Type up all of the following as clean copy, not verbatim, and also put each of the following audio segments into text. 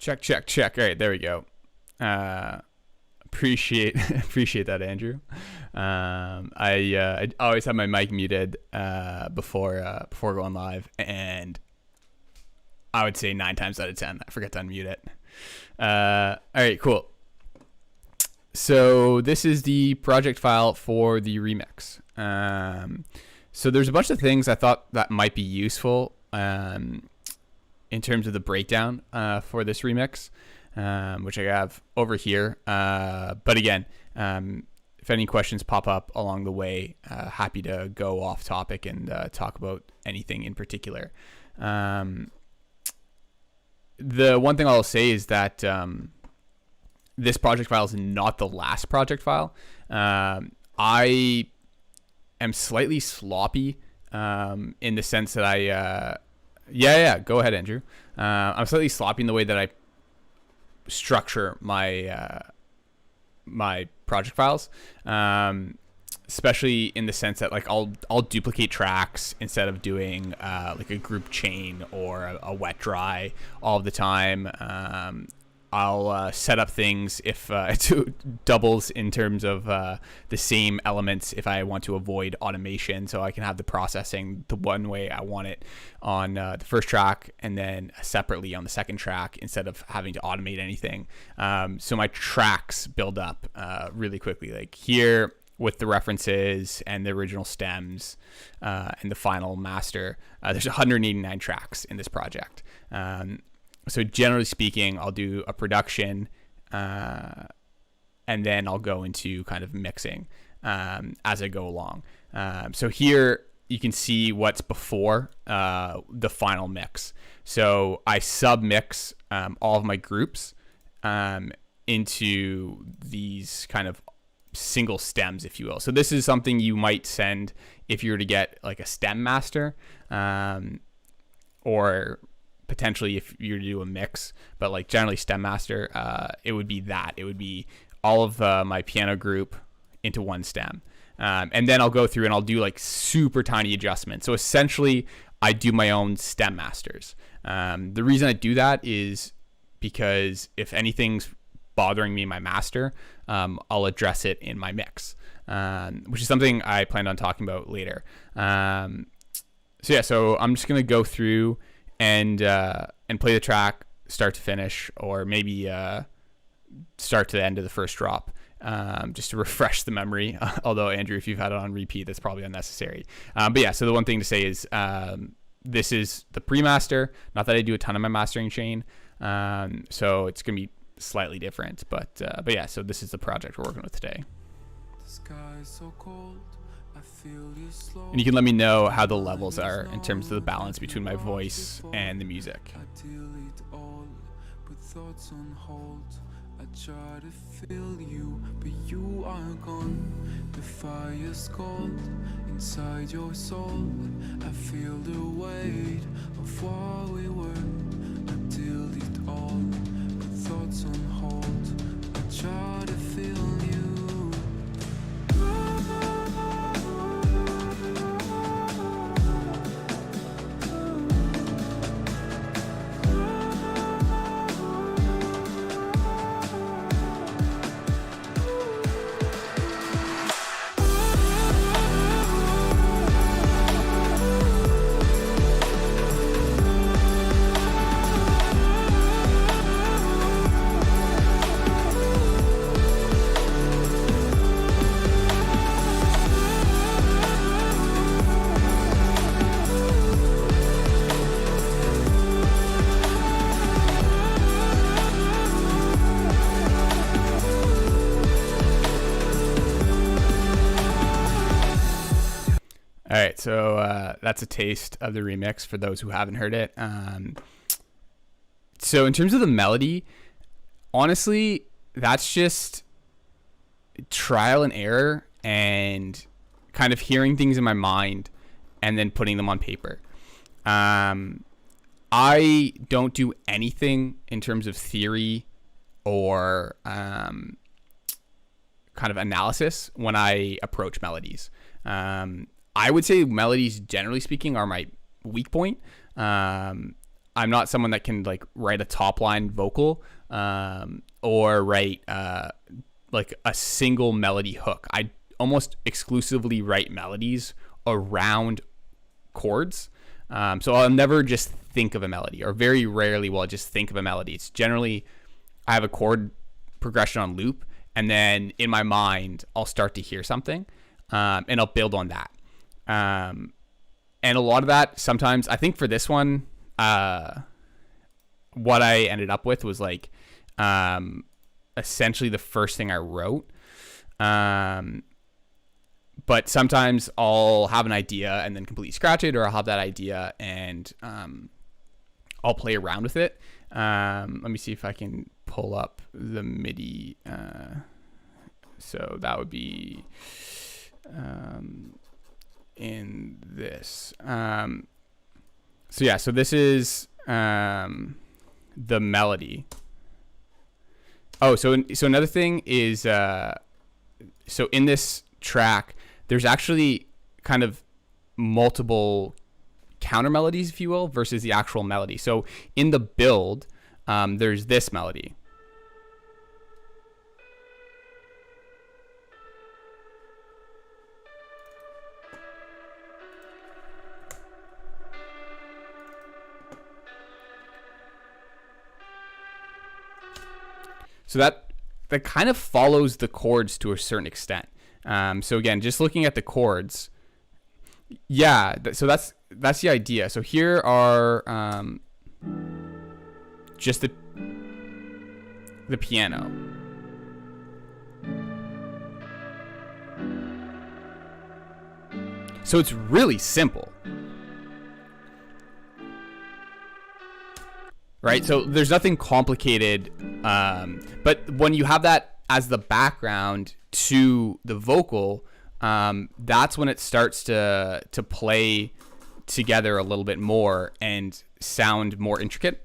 Check. All right, there we go. Appreciate that, Andrew. I always have my mic muted before going live, and I would say 9 times out of 10 I forget to unmute it. All right, cool. So this is the project file for the remix. So there's a bunch of things I thought that might be useful in terms of the breakdown for this remix, which I have over here. But again, if any questions pop up along the way, happy to go off topic and talk about anything in particular. The one thing I'll say is that this project file is not the last project file. I am slightly sloppy in the sense that I go ahead, Andrew. I'm slightly sloppy in the way that I structure my my project files, especially in the sense that like I'll duplicate tracks instead of doing like a group chain or a wet dry all the time. I'll set up things if it doubles in terms of the same elements if I want to avoid automation, so I can have the processing the one way I want it on the first track and then separately on the second track instead of having to automate anything. So my tracks build up really quickly, like here with the references and the original stems and the final master. There's 189 tracks in this project. So generally speaking, I'll do a production and then I'll go into kind of mixing as I go along. So here you can see what's before the final mix. So I submix all of my groups into these kind of single stems, if you will. So this is something you might send if you were to get like a stem master, or potentially if you were to do a mix, but like generally stem master, it would be that. It would be all of my piano group into one stem. And then I'll go through and I'll do like super tiny adjustments. So essentially I do my own stem masters. The reason I do that is because if anything's bothering me in my master, I'll address it in my mix, which is something I planned on talking about later. So I'm just gonna go through and play the track start to finish, or maybe start to the end of the first drop, just to refresh the memory. Although Andrew, if you've had it on repeat, that's probably unnecessary. But yeah, so the one thing to say is this is the pre-master. Not that I do a ton of my mastering chain, so it's gonna be slightly different. But yeah, so this is the project we're working with today. The sky is so cold. And you can let me know how the levels are in terms of the balance between my voice and the music. I delete all, put thoughts on hold. I try to feel you, but you are gone. The fire's cold inside your soul. I feel the weight of what we were. I delete all, put thoughts on hold. I try to feel you. All right, so that's a taste of the remix for those who haven't heard it. So in terms of the melody, honestly, that's just trial and error and kind of hearing things in my mind and then putting them on paper. I don't do anything in terms of theory or kind of analysis when I approach melodies. I would say melodies, generally speaking, are my weak point. I'm not someone that can like write a top line vocal or write like a single melody hook. I almost exclusively write melodies around chords. So I'll never just think of a melody, or very rarely will I just think of a melody. It's generally I have a chord progression on loop, and then in my mind I'll start to hear something, and I'll build on that. And a lot of that sometimes, I think for this one, what I ended up with was like essentially the first thing I wrote. But sometimes I'll have an idea and then completely scratch it, or I'll have that idea and I'll play around with it. Let me see if I can pull up the MIDI. So that would be in this. So yeah, so this is the melody. Oh, so another thing is, so in this track, there's actually kind of multiple counter melodies, if you will, versus the actual melody. So in the build, there's this melody. So that kind of follows the chords to a certain extent. So again, just looking at the chords, yeah. So that's the idea. So here are just the piano. So it's really simple, right? So there's nothing complicated, but when you have that as the background to the vocal, that's when it starts to play together a little bit more and sound more intricate.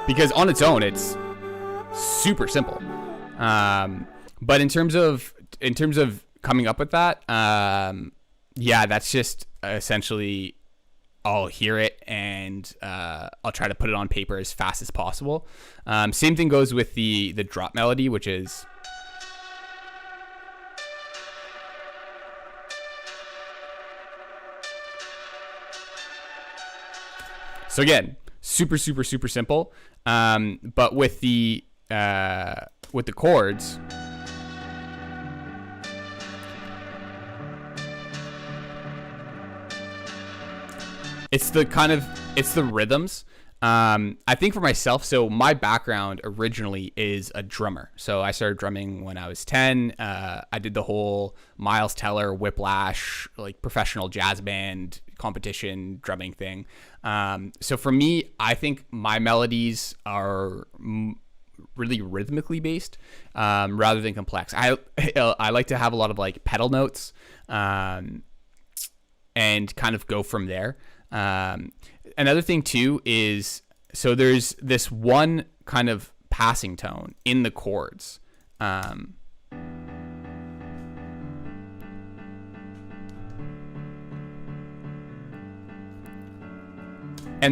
Because on its own, it's super simple. But in terms of coming up with that, yeah, that's just essentially I'll hear it and I'll try to put it on paper as fast as possible. Same thing goes with the drop melody, which is so again, super simple. But with the chords, it's the rhythms. I think for myself, so my background originally is a drummer. So I started drumming when I was 10. I did the whole Miles Teller, Whiplash, like professional jazz band competition drumming thing. So for me, I think my melodies are really rhythmically based, rather than complex. I like to have a lot of like pedal notes, and kind of go from there. Another thing too is, so there's this one kind of passing tone in the chords. And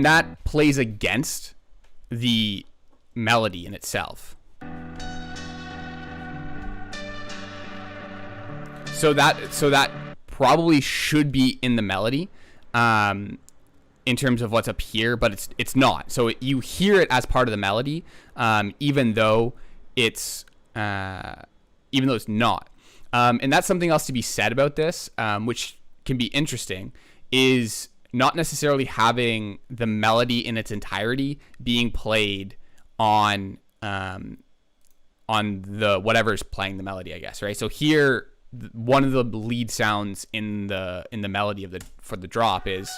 that plays against the melody in itself. So that probably should be in the melody, in terms of what's up here, but it's not. So you hear it as part of the melody, even though it's not. And that's something else to be said about this, which can be interesting, is not necessarily having the melody in its entirety being played on the whatever's playing the melody, I guess, right? So here, one of the lead sounds in the melody for the drop is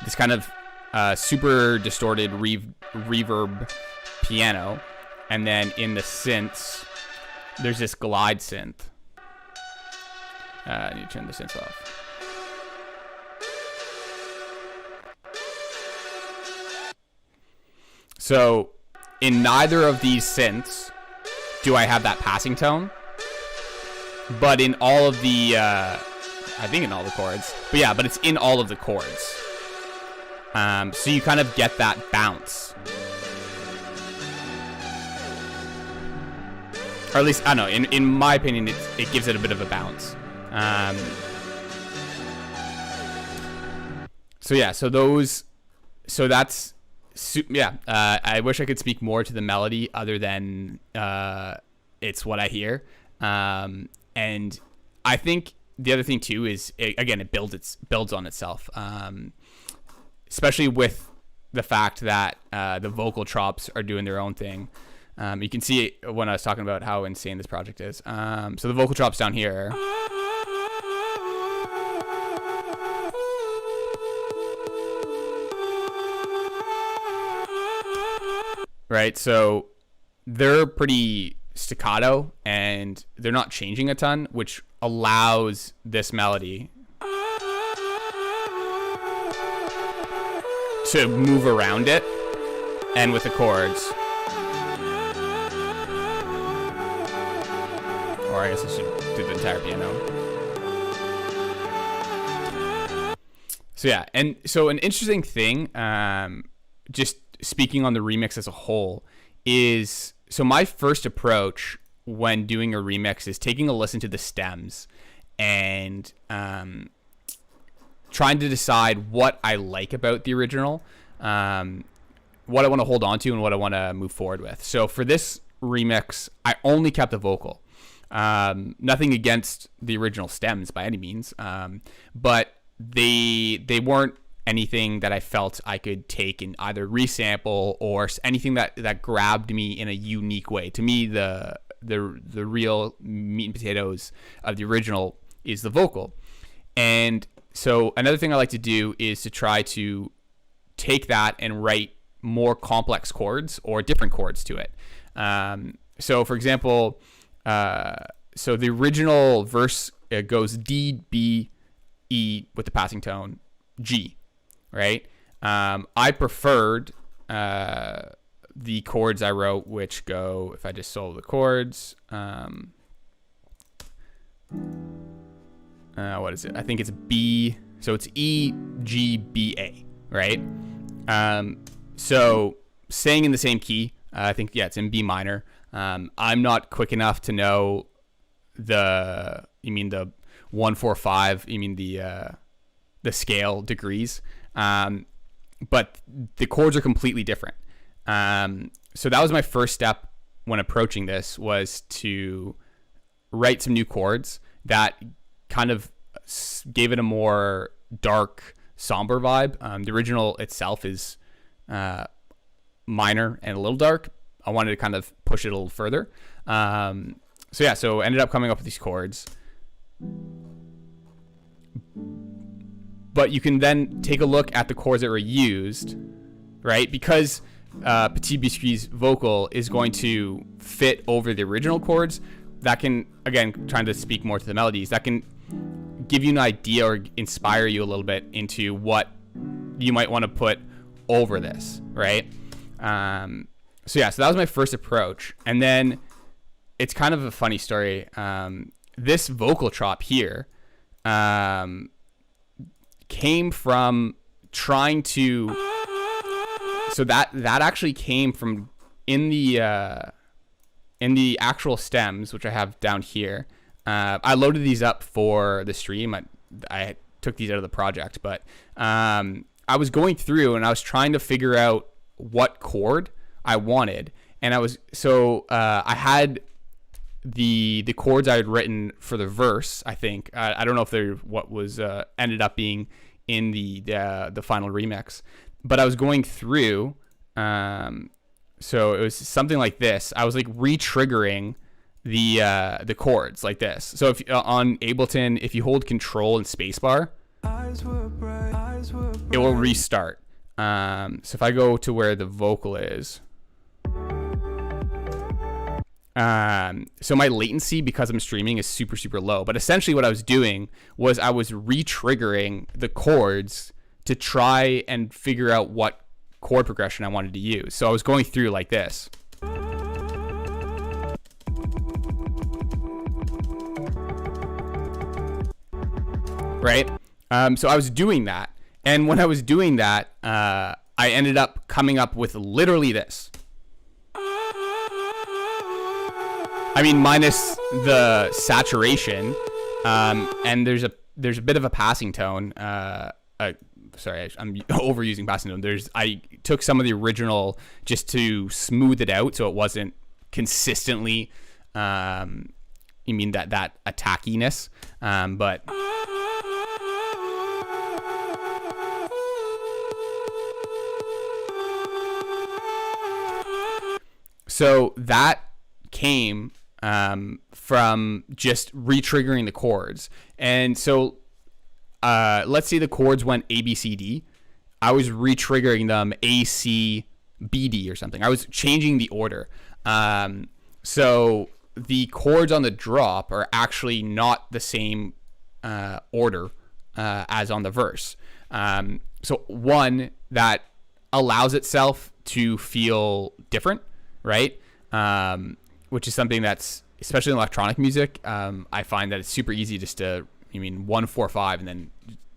this kind of super distorted reverb piano, and then in the synths, there's this glide synth. I need to turn the synth off. So in neither of these synths do I have that passing tone. but in all of the, I think in all the chords, but yeah, but it's in all of the chords. So you kind of get that bounce. Or at least, I don't know, in my opinion, it gives it a bit of a bounce. So yeah, I wish I could speak more to the melody other than it's what I hear. And I think the other thing too is, it builds on itself, especially with the fact that the vocal chops are doing their own thing. You can see it when I was talking about how insane this project is. So the vocal chops down here. Right, so they're pretty staccato and they're not changing a ton, which allows this melody to move around it, and with the chords. Or I guess I should do the entire piano. So yeah, and so an interesting thing, just speaking on the remix as a whole, is so my first approach when doing a remix is taking a listen to the stems and trying to decide what I like about the original, what I want to hold on to and what I want to move forward with. So for this remix, I only kept the vocal. Nothing against the original stems by any means, but they weren't anything that I felt I could take and either resample or anything that grabbed me in a unique way. To me, the real meat and potatoes of the original is the vocal. And so another thing I like to do is to try to take that and write more complex chords or different chords to it. So for example, so the original verse, it goes D, B, E with the passing tone, G. Right? I preferred the chords I wrote, which go, if I just solo the chords, what is it? I think it's B, so it's E, G, B, A, right? So staying in the same key, I think, yeah, it's in B minor. I'm not quick enough to know you mean the 1-4-5, you mean the scale degrees. But the chords are completely different. So that was my first step when approaching this, was to write some new chords that kind of gave it a more dark, somber vibe. The original itself is minor and a little dark. I wanted to kind of push it a little further. So ended up coming up with these chords. But you can then take a look at the chords that were used, right? Because Petit Biscuit's vocal is going to fit over the original chords. That can, again, trying to speak more to the melodies, that can give you an idea or inspire you a little bit into what you might want to put over this, right? So that was my first approach. And then it's kind of a funny story. This vocal chop here, came from trying to, so that actually came from in the actual stems, which I have down here. I loaded these up for the stream. I took these out of the project, but I was going through and I was trying to figure out what chord I wanted, and I had the chords I had written for the verse. I think I don't know if they're what was ended up being in the final remix, but I was going through. So it was something like this. I was like re-triggering the chords like this. So if on Ableton, if you hold Control and Spacebar, it will restart. So if I go to where the vocal is. So my latency, because I'm streaming, is super, super low. But essentially what I was doing was I was re-triggering the chords to try and figure out what chord progression I wanted to use. So I was going through like this. right? So I was doing that. And when I was doing that, I ended up coming up with literally this. I mean, minus the saturation, and there's a bit of a passing tone. Sorry, I'm overusing passing tone. I took some of the original just to smooth it out, so it wasn't consistently. You mean that attackiness, but. So that came from just re-triggering the chords. And so let's say the chords went A, B, C, D. I was re-triggering them A, C, B, D or something. I was changing the order. So the chords on the drop are actually not the same order as on the verse. So one, that allows itself to feel different, right? Which is something that's, especially in electronic music, I find that it's super easy just to, 1-4-5, and then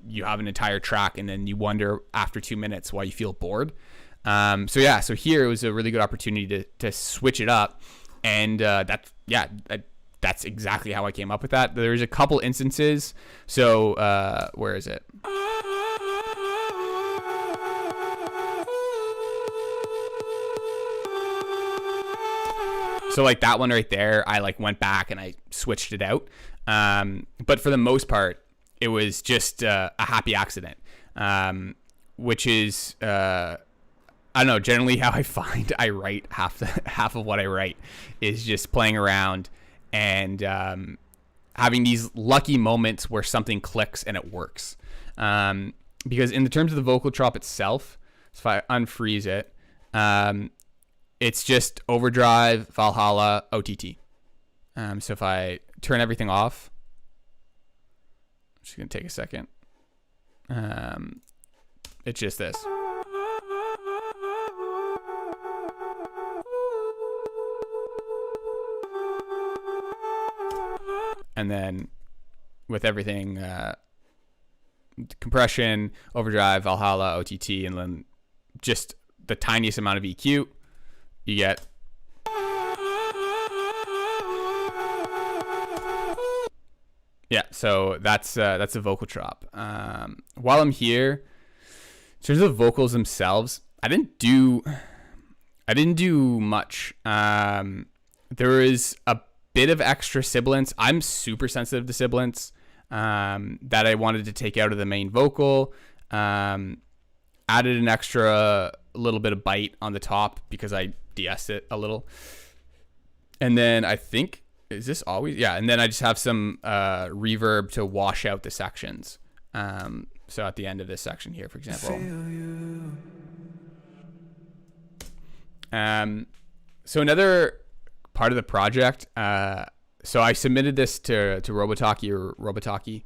you have an entire track, and then you wonder after 2 minutes why you feel bored. So here it was a really good opportunity to switch it up, and that's exactly how I came up with that. There's a couple instances. So where is it? So like that one right there, I like went back and I switched it out. But for the most part, it was just a happy accident, which is, I don't know, generally how I find I write half of what I write is just playing around and having these lucky moments where something clicks and it works. Because in the terms of the vocal drop itself, so if I unfreeze it, it's just overdrive, Valhalla, OTT. So if I turn everything off, I'm just going to take a second. It's just this. And then with everything, compression, overdrive, Valhalla, OTT, and then just the tiniest amount of EQ, you get. Yeah, so that's a vocal drop. While I'm here, in terms of vocals themselves, I didn't do much. There is a bit of extra sibilance. I'm super sensitive to sibilance that I wanted to take out of the main vocal. Added an extra little bit of bite on the top because I de-essed it a little. And then I think, is this always? Yeah, and then I just have some reverb to wash out the sections. So at the end of this section here, for example. So another part of the project, so I submitted this to Robotalkie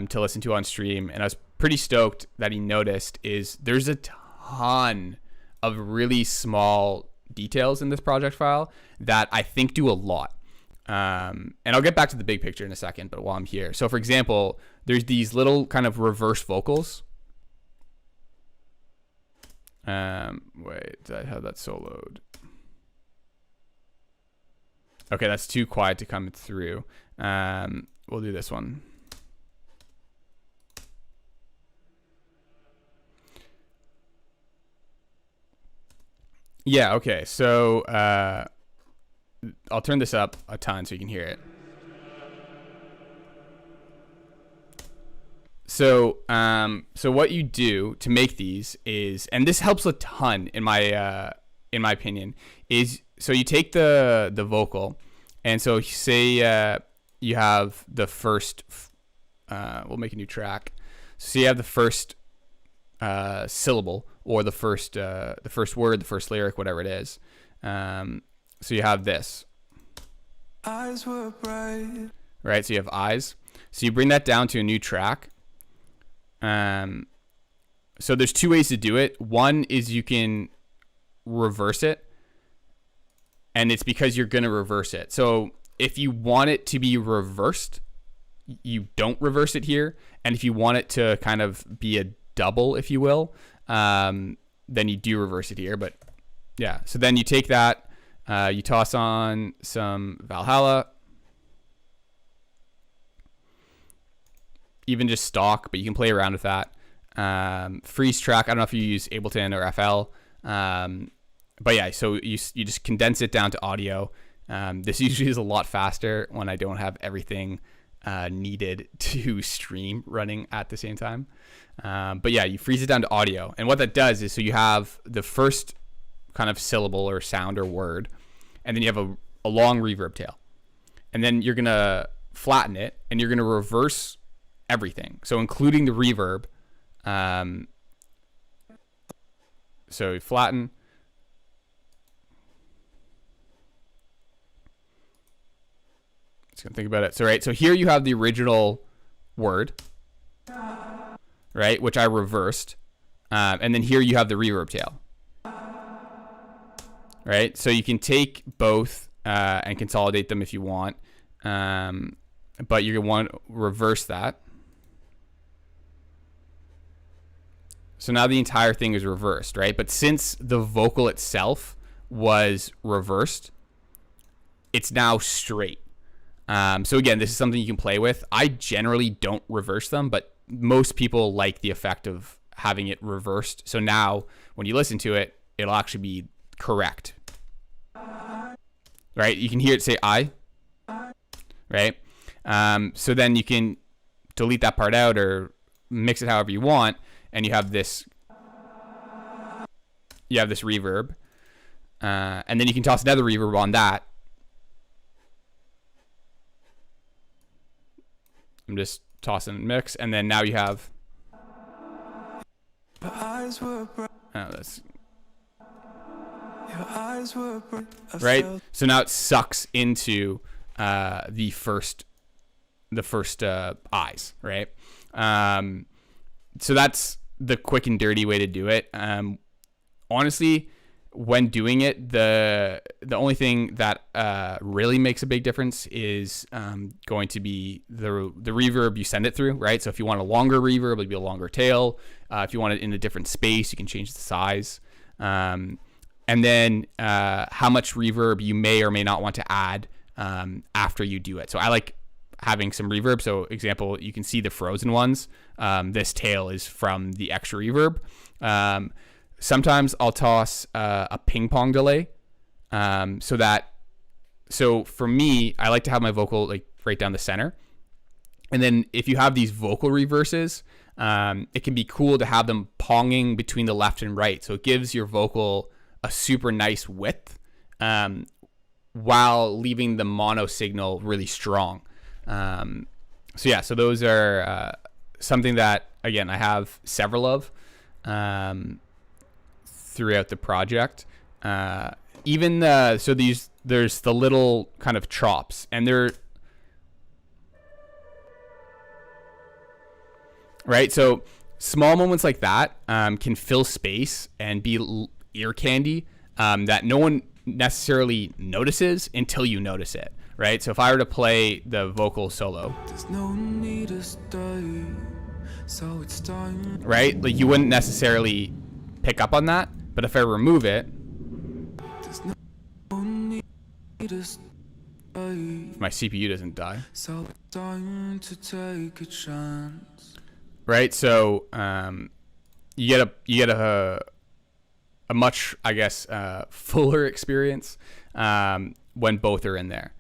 to listen to on stream, and I was pretty stoked that he noticed is there's a ton of really small details in this project file that I think do a lot. And I'll get back to the big picture in a second, but while I'm here. So for example, there's these little kind of reverse vocals. Wait, did I have that soloed? Okay, that's too quiet to come through. We'll do this one. Yeah, okay. So I'll turn this up a ton so you can hear it. So so what you do to make these is, and this helps a ton in my opinion, is so you take the vocal, and so say you have the first, we'll make a new track. So you have the first syllable, or the first word, the first lyric, whatever it is. So you have this. Eyes were bright. Right, so you have eyes. So you bring that down to a new track. So there's two ways to do it. One is you can reverse it, and it's because you're going to reverse it. So if you want it to be reversed, you don't reverse it here. And if you want it to kind of be a double, if you will, then you do reverse it here. But yeah, so then you take that, you toss on some Valhalla, even just stock, but you can play around with that. Freeze track, I don't know if you use Ableton or FL, but yeah, so you just condense it down to audio. This usually is a lot faster when I don't have everything needed to stream running at the same time. But yeah, you freeze it down to audio. And what that does is, so you have the first kind of syllable or sound or word, and then you have a long reverb tail. And then you're going to flatten it, and you're going to reverse everything. So including the reverb. So you flatten. Just gonna think about it. So right, so here you have the original word, right, which I reversed, and then here you have the reverb tail, right? So you can take both and consolidate them if you want, but you're gonna want to reverse that. So now the entire thing is reversed, right? But since the vocal itself was reversed, it's now straight. So again, this is something you can play with. I generally don't reverse them, but most people like the effect of having it reversed. So now when you listen to it, it'll actually be correct. Right? You can hear it say I. Right? So then you can delete that part out or mix it however you want, and you have this reverb. And then you can toss another reverb on that. I'm just tossing mix, and then now you have that's right. So now it sucks into the first eyes, right? So that's the quick and dirty way to do it. Honestly, when doing it, the only thing that really makes a big difference is going to be the reverb you send it through, right? So if you want a longer reverb, it'll be a longer tail. If you want it in a different space, you can change the size. And then how much reverb you may or may not want to add after you do it. So I like having some reverb. So example, you can see the frozen ones. This tail is from the extra reverb. Sometimes I'll toss a ping pong delay, so for me, I like to have my vocal like right down the center. And then if you have these vocal reverses, it can be cool to have them ponging between the left and right. So it gives your vocal a super nice width while leaving the mono signal really strong. So yeah, so those are something that, again, I have several of throughout the project. Even so there's the little kind of chops, and they're right. So small moments like that can fill space and be ear candy that no one necessarily notices until you notice it, right? So if I were to play the vocal solo, there's no need to stay, so it's time, right? Like you wouldn't necessarily pick up on that. But if I remove it, if my CPU doesn't die, right? So you get a much, I guess, fuller experience when both are in there.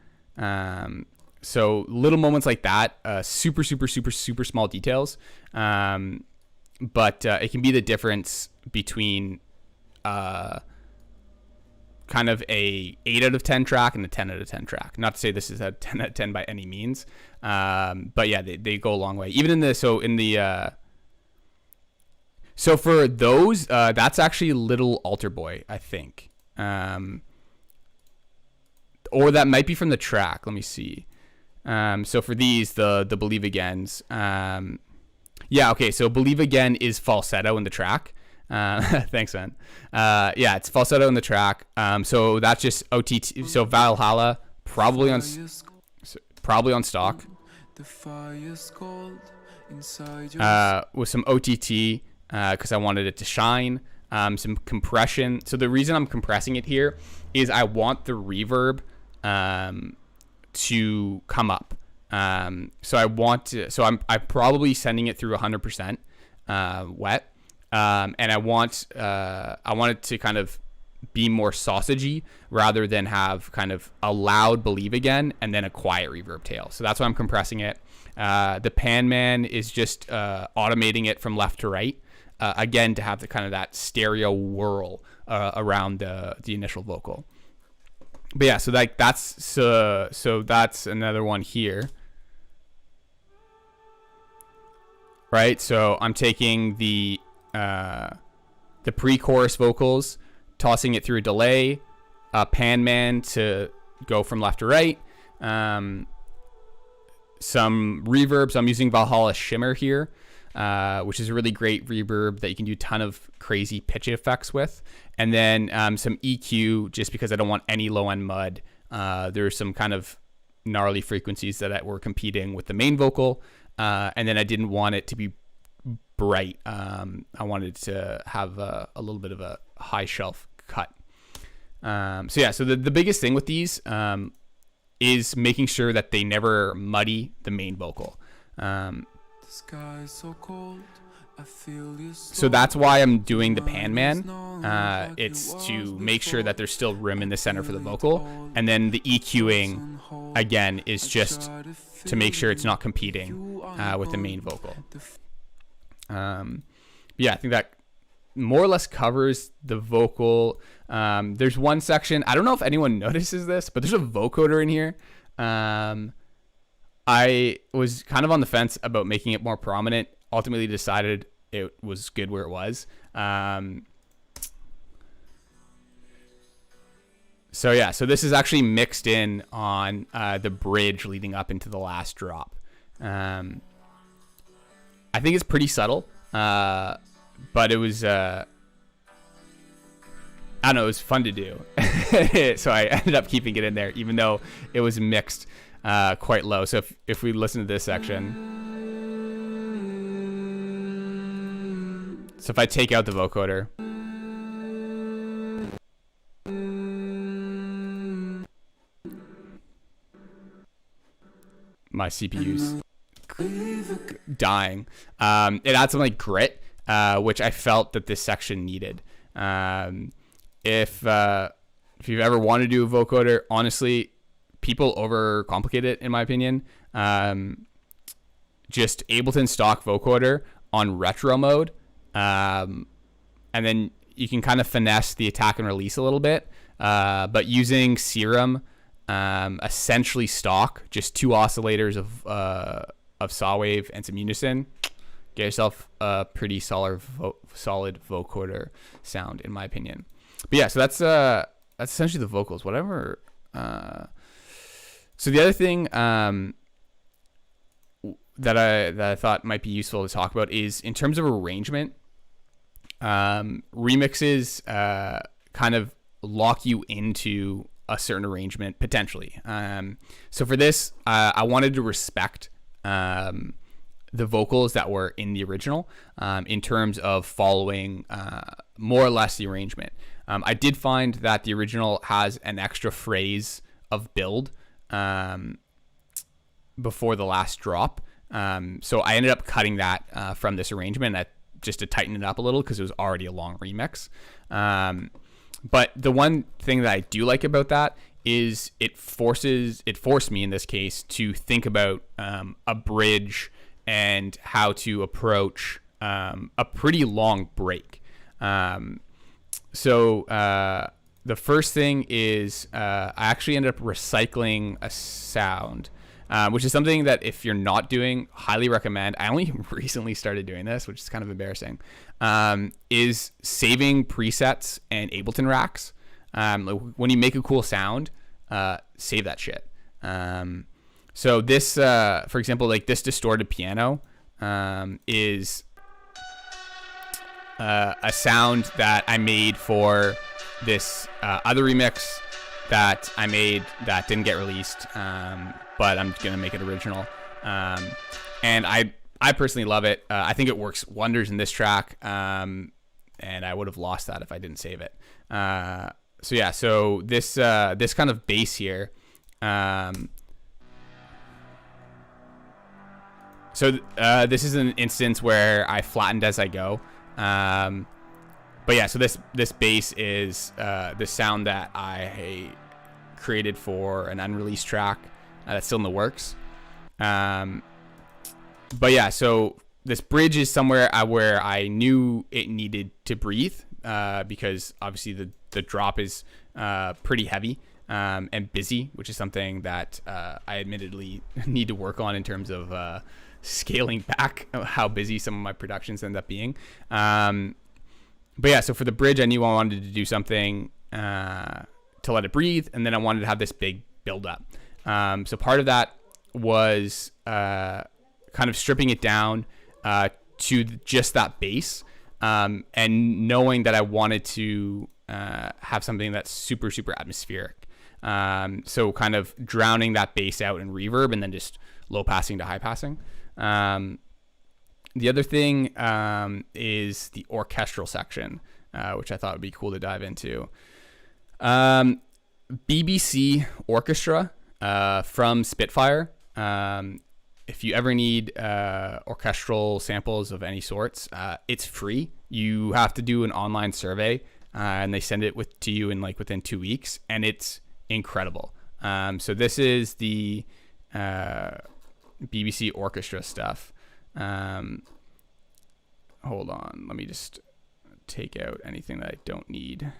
So little moments like that, super small details, but it can be the difference between kind of a 8 out of 10 track and a 10 out of 10 track. Not to say this is a 10 out of 10 by any means, but yeah, they go a long way. Even in the so for those, that's actually Little Altar Boy, I think, or that might be from the track. Let me see. So for these, the Believe Agains, yeah, okay. So Believe Again is falsetto in the track. Thanks, man. Yeah, it's falsetto in the track. So that's just OTT. So Valhalla probably on stock. with some OTT because I wanted it to shine. Some compression. So the reason I'm compressing it here is I want the reverb to come up. So I want to. So I'm probably sending it through 100% wet, and I want it to kind of be more sausagey rather than have kind of a loud believe again and then a quiet reverb tail. So that's why I'm compressing it. The Pan Man is just automating it from left to right, again to have the kind of that stereo whirl around the initial vocal. But yeah, so like that's another one here, right? So I'm taking the pre-chorus vocals, tossing it through a delay, Pan Man to go from left to right, some reverb. So I'm using Valhalla Shimmer here, which is a really great reverb that you can do a ton of crazy pitch effects with. And then some EQ, just because I don't want any low-end mud. There's some kind of gnarly frequencies that were competing with the main vocal, and then I didn't want it to be bright. I wanted to have a little bit of a high shelf cut. So the biggest thing with these is making sure that they never muddy the main vocal. The sky is so cold. So that's why I'm doing the Pan Man. It's to make sure that there's still room in the center for the vocal, and then the EQing again is just to make sure it's not competing with the main vocal. Yeah, I think that more or less covers the vocal. There's one section, I don't know if anyone notices this, but there's a vocoder in here. I was kind of on the fence about making it more prominent. Ultimately decided it was good where it was. So this is actually mixed in on the bridge leading up into the last drop. I think it's pretty subtle, but it was I don't know, it was fun to do. So I ended up keeping it in there, even though it was mixed quite low. So if we listen to this section, so if I take out the vocoder, my CPU's dying. It adds some like grit, which I felt that this section needed. If you've ever wanted to do a vocoder, honestly, people overcomplicate it, in my opinion. Just Ableton stock vocoder on retro mode, and then you can kind of finesse the attack and release a little bit. But using Serum, essentially stock, just two oscillators of saw wave and some unison, get yourself a pretty solid vocoder sound, in my opinion. But yeah, so that's essentially the vocals. Whatever. So the other thing that I thought might be useful to talk about is in terms of arrangement. Remixes kind of lock you into a certain arrangement potentially. So for this, I wanted to respect the vocals that were in the original in terms of following more or less the arrangement. I did find that the original has an extra phrase of build before the last drop. So I ended up cutting that from this arrangement just to tighten it up a little because it was already a long remix. But the one thing that I do like about that is it forced me in this case to think about a bridge and how to approach a pretty long break. So the first thing is I actually ended up recycling a sound, which is something that if you're not doing, highly recommend. I only recently started doing this, which is kind of embarrassing, is saving presets and Ableton racks. When you make a cool sound, save that shit. So this, for example, like this distorted piano is a sound that I made for this other remix that I made that didn't get released, but I'm gonna make it original. And I personally love it. I think it works wonders in this track. And I would have lost that if I didn't save it. So this kind of bass here. This is an instance where I flattened as I go. So this bass is the sound that I created for an unreleased track that's still in the works. So this bridge is somewhere where I knew it needed to breathe because obviously the drop is pretty heavy and busy, which is something that I admittedly need to work on in terms of scaling back how busy some of my productions end up being. So for the bridge, I knew I wanted to do something to let it breathe, and then I wanted to have this big build up. So part of that was kind of stripping it down to just that bass, and knowing that I wanted to have something that's super, super atmospheric. So kind of drowning that bass out in reverb and then just low passing to high passing. The other thing is the orchestral section, which I thought would be cool to dive into. BBC Orchestra from Spitfire. If you ever need orchestral samples of any sorts, it's free. You have to do an online survey, and they send it to you in within 2 weeks, and it's incredible. So this is the BBC Orchestra stuff. Hold on, let me just take out anything that I don't need.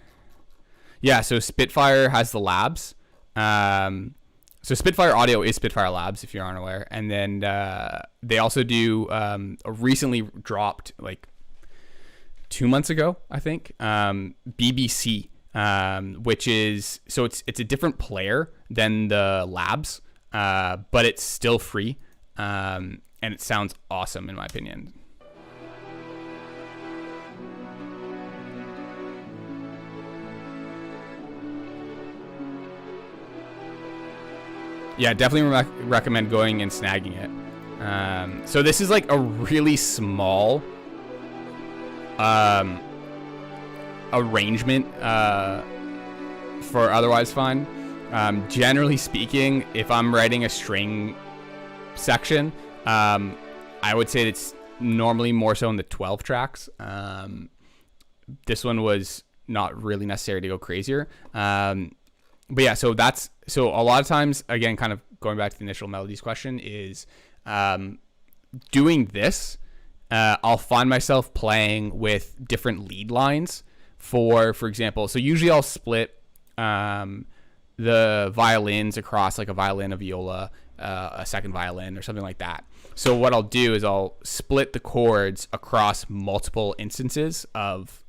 Yeah, so Spitfire has the labs. So Spitfire Audio is Spitfire Labs, if you aren't aware. And then they also do a recently dropped 2 months ago, I think, BBC, which is, so it's a different player than the labs, but it's still free. And it sounds awesome in my opinion. Yeah, definitely recommend going and snagging it. So this is a really small arrangement for Otherwise Fine. Generally speaking, if I'm writing a string section, I would say it's normally more so in the 12 tracks. This one was not really necessary to go crazier. But yeah, so a lot of times, again, kind of going back to the initial melodies question, is doing this, I'll find myself playing with different lead lines for example. So usually I'll split the violins across a violin, a viola, a second violin, or something like that. So what I'll do is I'll split the chords across multiple instances of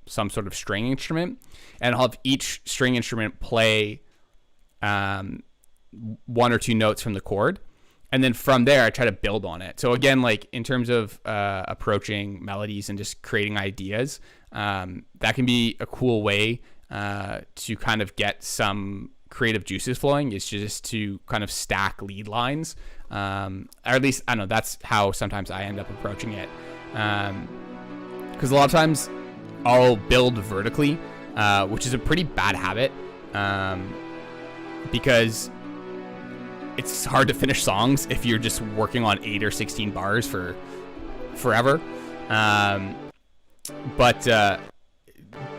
some sort of string instrument, and I'll have each string instrument play one or two notes from the chord, and then from there I try to build on it. So again, in terms of approaching melodies and just creating ideas, that can be a cool way to kind of get some creative juices flowing, is just to kind of stack lead lines, or at least I don't know, that's how sometimes I end up approaching it, because a lot of times I'll build vertically, which is a pretty bad habit, because it's hard to finish songs if you're just working on 8 or 16 bars for forever. But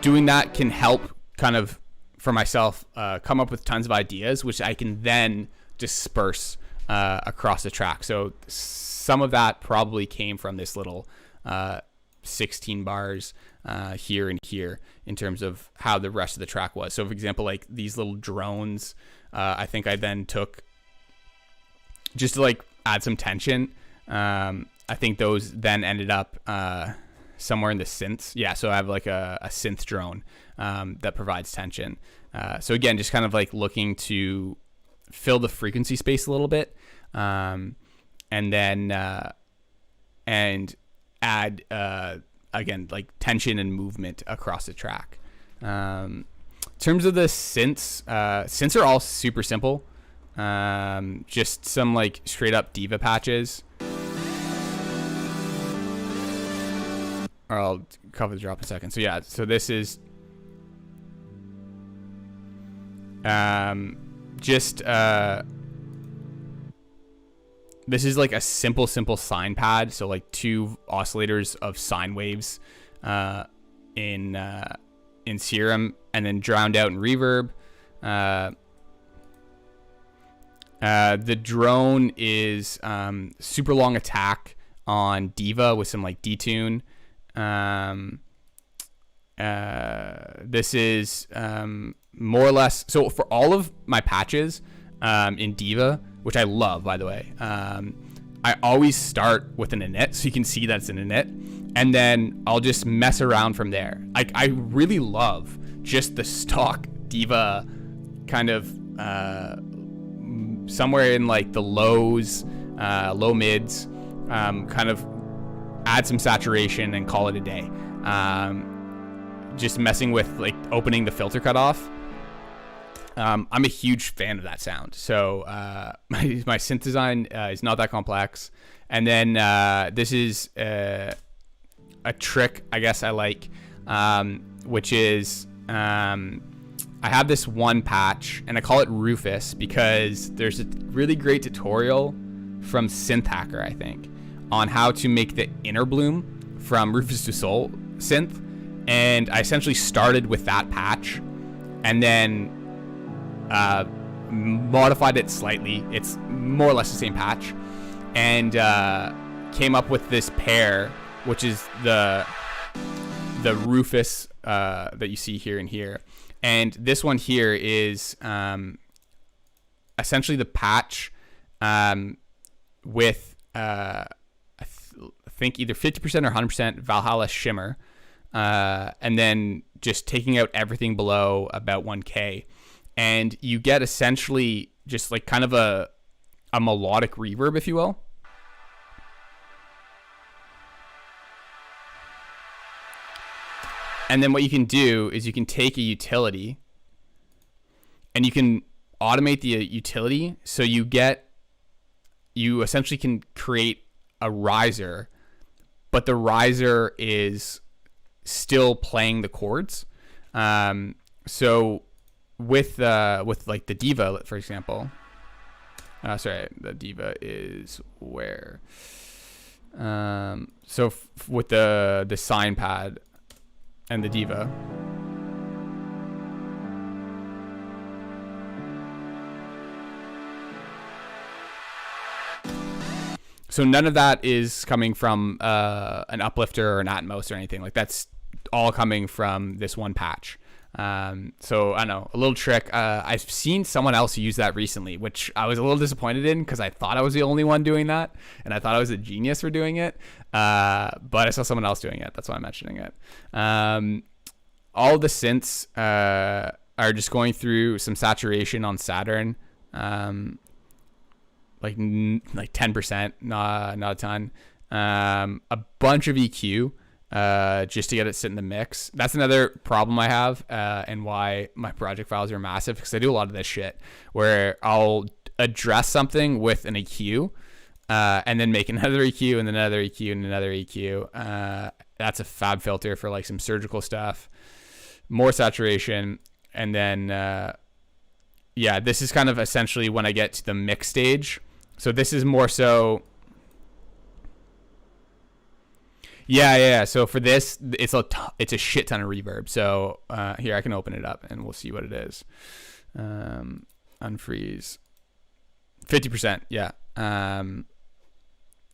doing that can help kind of, for myself, come up with tons of ideas, which I can then disperse across the track. So some of that probably came from this little 16 bars here and here in terms of how the rest of the track was. So for example, these little drones, I think I then took just to add some tension. I think those then ended up somewhere in the synths. Yeah, so I have a synth drone that provides tension. So again, just kind of looking to fill the frequency space a little bit, and then and add again tension and movement across the track. In terms of the synths are all super simple. Just some like straight up diva patches. Or I'll cover the drop in a second. So yeah, so this is this is like a simple sine pad. So like 2 oscillators of sine waves in Serum, and then drowned out in reverb. The drone is super long attack on diva with some like detune. This is more or less, so for all of my patches in diva, which I love, by the way, I always start with an init, so you can see that it's an init, and then I'll just mess around from there. I really love just the stock diva kind of somewhere in like the lows, low mids, kind of add some saturation and call it a day. Just messing with like opening the filter cutoff. I'm a huge fan of that sound. So my synth design is not that complex. And then this is a trick I guess I like, which is I have this one patch, and I call it Rufus because there's a really great tutorial from Synth Hacker, I think, on how to make the inner bloom from Rufus to Soul synth. And I essentially started with that patch and then modified it slightly. It's more or less the same patch, and came up with this pair, which is the Rufus that you see here and here. And this one here is essentially the patch with I think either 50% or 100% Valhalla shimmer, and then just taking out everything below about 1K, and you get essentially just like kind of a melodic reverb, if you will. And then what you can do is you can take a utility and you can automate the utility, so you essentially can create a riser, but the riser is still playing the chords. So with like the diva, for example, the diva is where, so with the sine pad and the diva, so none of that is coming from an uplifter or an Atmos or anything. Like, that's all coming from this one patch. So I don't know, a little trick. I've seen someone else use that recently, which I was a little disappointed in because I thought I was the only one doing that, and I thought I was a genius for doing it. But I saw someone else doing it. That's why I'm mentioning it. All the synths are just going through some saturation on Saturn, like 10%, not a ton. A bunch of EQ. Just to get it sit in the mix. That's another problem I have, and why my project files are massive, because I do a lot of this shit where I'll address something with an EQ, and then make another EQ and another EQ and another EQ. That's a fab filter for like some surgical stuff, more saturation, and then yeah, this is kind of essentially when I get to the mix stage. So this is more so. Yeah. So for this, it's a shit ton of reverb. So here, I can open it up and we'll see what it is. Unfreeze. 50%. Yeah. And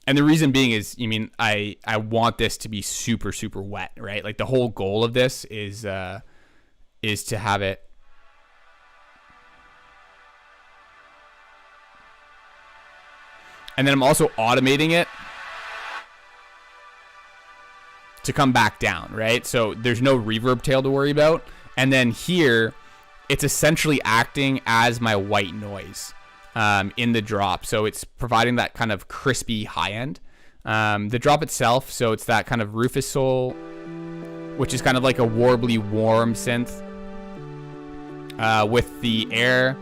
the reason being is, I want this to be super, super wet, right? Like, the whole goal of this is to have it. And then I'm also automating it to come back down, right? So there's no reverb tail to worry about. And then here, it's essentially acting as my white noise in the drop. So it's providing that kind of crispy high end. The drop itself, so it's that kind of Rufus Soul, which is kind of like a warbly warm synth with the air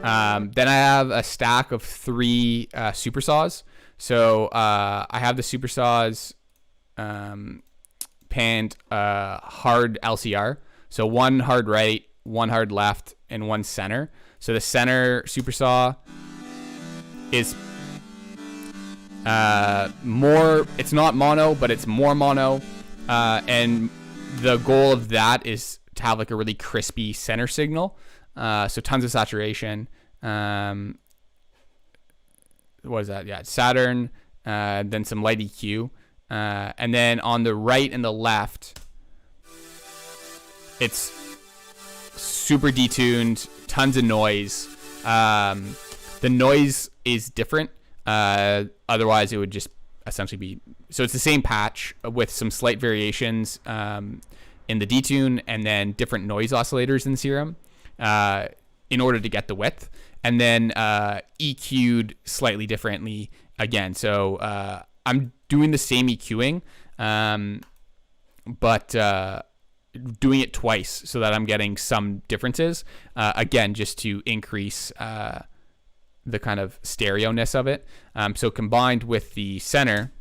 Then I have a stack of 3 super saws. So I have the super saws panned hard LCR. So 1 hard right, 1 hard left, and 1 center. So the center super saw is more, it's not mono, but it's more mono. And the goal of that is to have like a really crispy center signal. So tons of saturation. What is that? Yeah, Saturn, then some light EQ. And then on the right and the left, it's super detuned, tons of noise. The noise is different. Otherwise, it would just essentially be... So it's the same patch with some slight variations in the detune and then different noise oscillators in serum in order to get the width. And then EQ'd slightly differently again. So I'm doing the same EQing, but doing it twice so that I'm getting some differences. Again, just to increase the kind of stereo-ness of it. So combined with the center,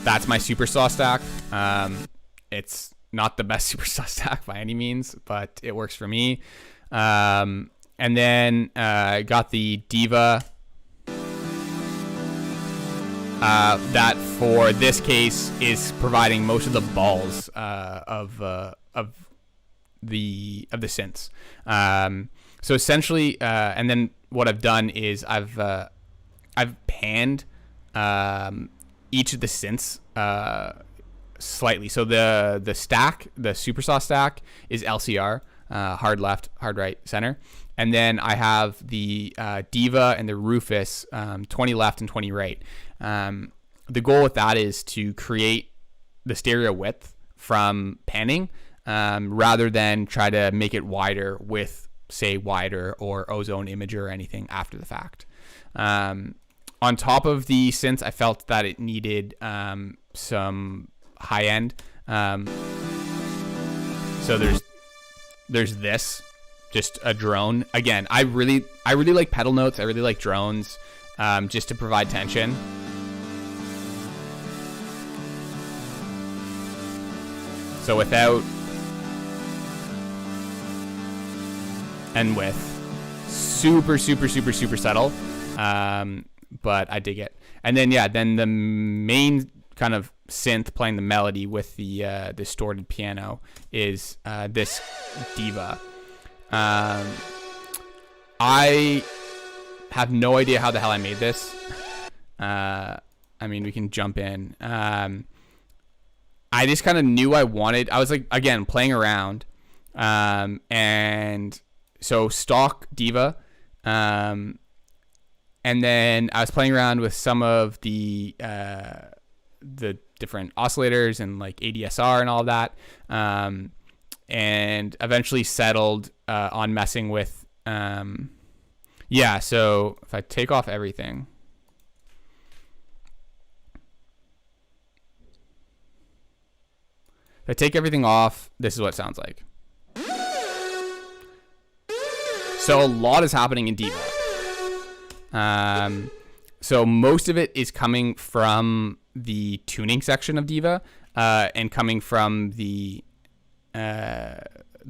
that's my super saw stack. It's not the best super saw stack by any means, but it works for me. And then I got the Diva. That for this case is providing most of the balls of the synths. So essentially, and then what I've done is I've panned each of the synths slightly. So the stack, the super saw stack, is LCR, hard left, hard right, center. And then I have the Diva and the Rufus, 20 left and 20 right. The goal with that is to create the stereo width from panning, rather than try to make it wider with, say, wider or ozone imager or anything after the fact. On top of the synths, I felt that it needed some high end. So there's this, just a drone. Again, I really like pedal notes. I really like drones, just to provide tension. So without and with, super subtle, but I dig it. And then then the main kind of synth playing the melody with the distorted piano is this Diva. I have no idea how the hell I made this. I mean, we can jump in. I just kind of knew I was like, again, playing around. And so stock Diva. And then I was playing around with some of the different oscillators and like ADSR and all of that. And eventually settled on messing with, so if I take off everything, this is what it sounds like. So a lot is happening in Diva. So most of it is coming from the tuning section of Diva, and coming from the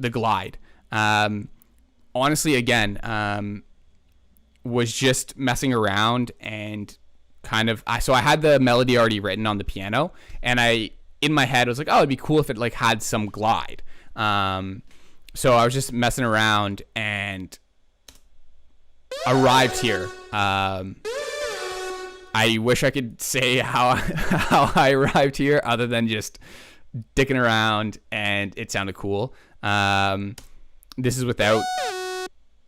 glide. Honestly, again, was just messing around and kind of, so I had the melody already written on the piano, and in my head, I was like, oh, it'd be cool if it like had some glide. So I was just messing around and arrived here. I wish I could say how I arrived here other than just dicking around, and it sounded cool. This is without...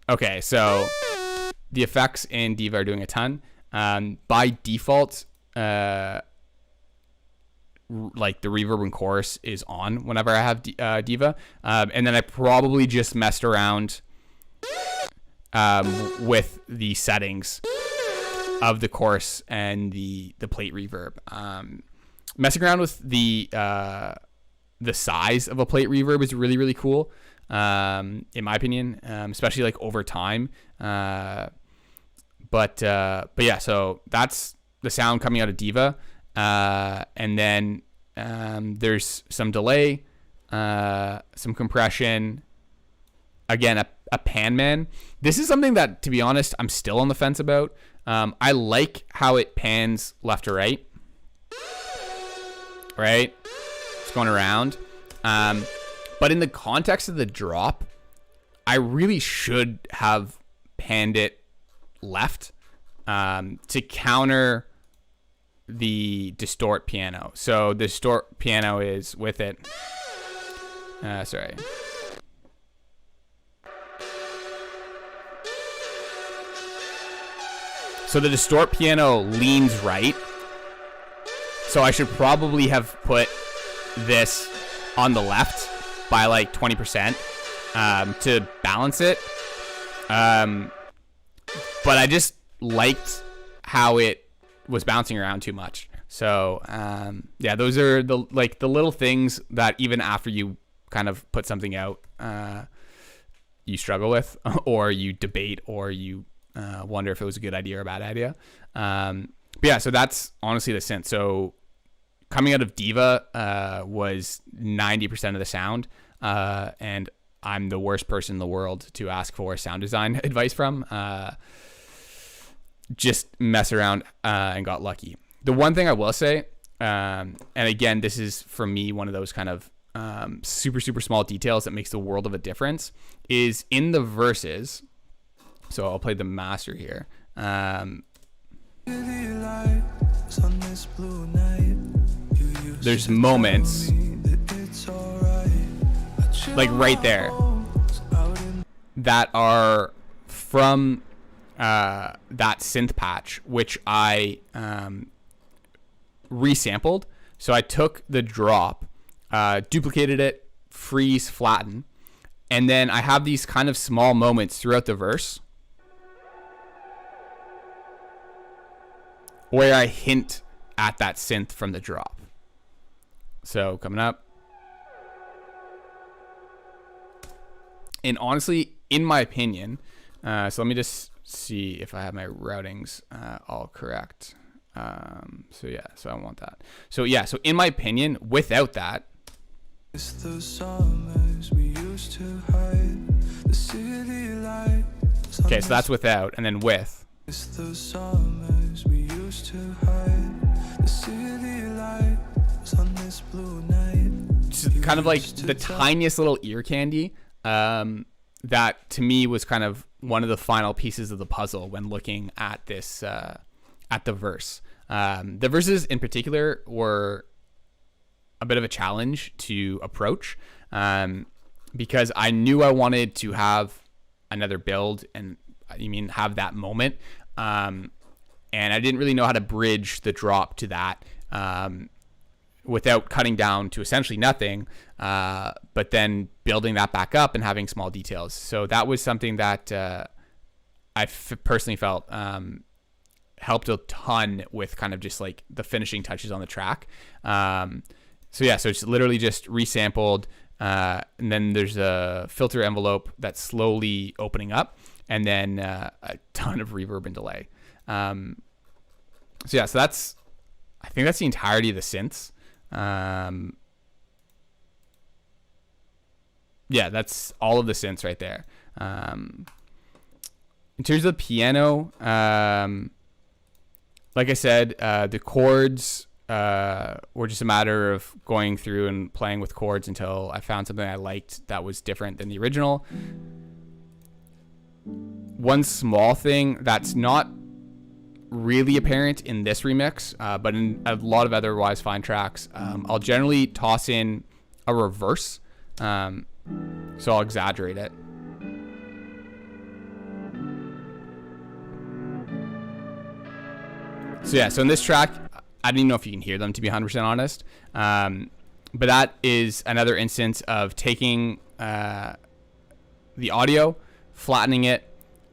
Okay, so the effects in Diva are doing a ton. By default, like the reverb and chorus is on whenever I have Diva. And then I probably just messed around with the settings of the chorus and the plate reverb. Messing around with the size of a plate reverb is really, really cool. in my opinion, especially like over time. But yeah, so that's the sound coming out of Diva. And then there's some delay, some compression, again, a pan man. This is something that, to be honest, I'm still on the fence about. I like how it pans left to right. Right? It's going around. But in the context of the drop, I really should have panned it left to counter the distort piano. So the distort piano is with it. Sorry. So the distort piano leans right. So I should probably have put this on the left by like 20% to balance it. But I just liked how it was bouncing around too much. So yeah, those are the little things that even after you kind of put something out, you struggle with, or you debate, or you wonder if it was a good idea or a bad idea. But yeah, so that's honestly the synth. So coming out of Diva was 90% of the sound, and I'm the worst person in the world to ask for sound design advice from. Just mess around and got lucky. The one thing I will say, and again, this is for me one of those kind of super small details that makes the world of a difference, is in the verses. So I'll play the master here. There's moments like right there that are from that synth patch, which I resampled. So I took the drop, duplicated it, freeze, flatten, and then I have these kind of small moments throughout the verse where I hint at that synth from the drop. So coming up. And honestly, in my opinion, so let me just see if I have my routings all correct. So yeah, so I want that. So yeah, so in my opinion, without that, okay, so that's without, and then with. Just kind of like the tiniest little ear candy that to me was kind of one of the final pieces of the puzzle when looking at this at the verse. The verses in particular were a bit of a challenge to approach because I knew I wanted to have another build and have that moment, and I didn't really know how to bridge the drop to that without cutting down to essentially nothing, but then building that back up and having small details. So that was something that personally felt helped a ton with kind of just like the finishing touches on the track. So yeah, so it's literally just resampled, and then there's a filter envelope that's slowly opening up, and then a ton of reverb and delay. So yeah, so I think that's the entirety of the synths. Yeah, that's all of the synths right there. In terms of the piano, like I said, the chords were just a matter of going through and playing with chords until I found something I liked that was different than the original. One small thing that's not really apparent in this remix, but in a lot of otherwise fine tracks, I'll generally toss in a reverse, so I'll exaggerate it. So yeah, so in this track, I don't even know if you can hear them, to be 100% honest, but that is another instance of taking the audio, flattening it,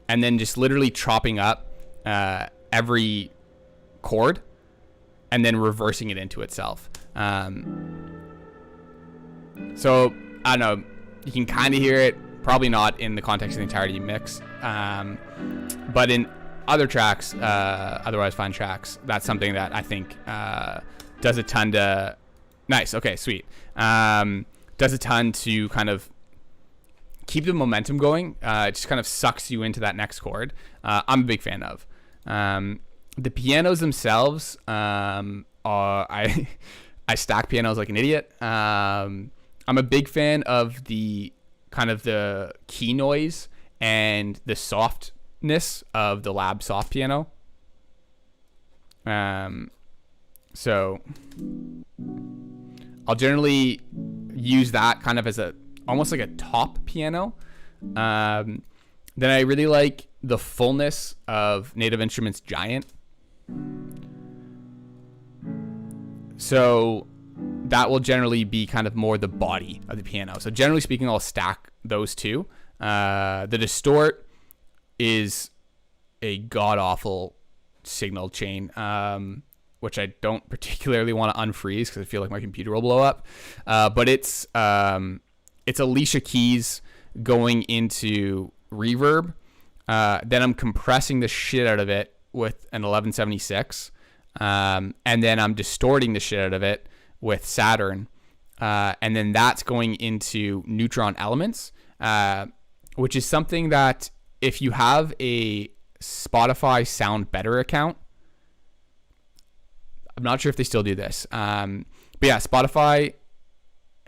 and then just literally chopping up every chord and then reversing it into itself. So I don't know, You can kind of hear it, probably not in the context of the entirety mix, but in other tracks, otherwise fine tracks, that's something that I think does a ton to... Nice, okay, sweet. Does a ton to kind of keep the momentum going. It just kind of sucks you into that next chord. I'm a big fan of. The pianos themselves, I stack pianos like an idiot. I'm a big fan of the kind of the key noise and the softness of the lab soft piano. So I'll generally use that kind of as almost like a top piano. Then I really like the fullness of Native Instruments Giant. So that will generally be kind of more the body of the piano. So generally speaking, I'll stack those two. The distort is a god-awful signal chain, which I don't particularly want to unfreeze because I feel like my computer will blow up. But it's Alicia Keys going into reverb. Then I'm compressing the shit out of it with an 1176. And then I'm distorting the shit out of it with Saturn. And then that's going into neutron elements, which is something that if you have a Spotify Sound Better account, I'm not sure if they still do this. But yeah, Spotify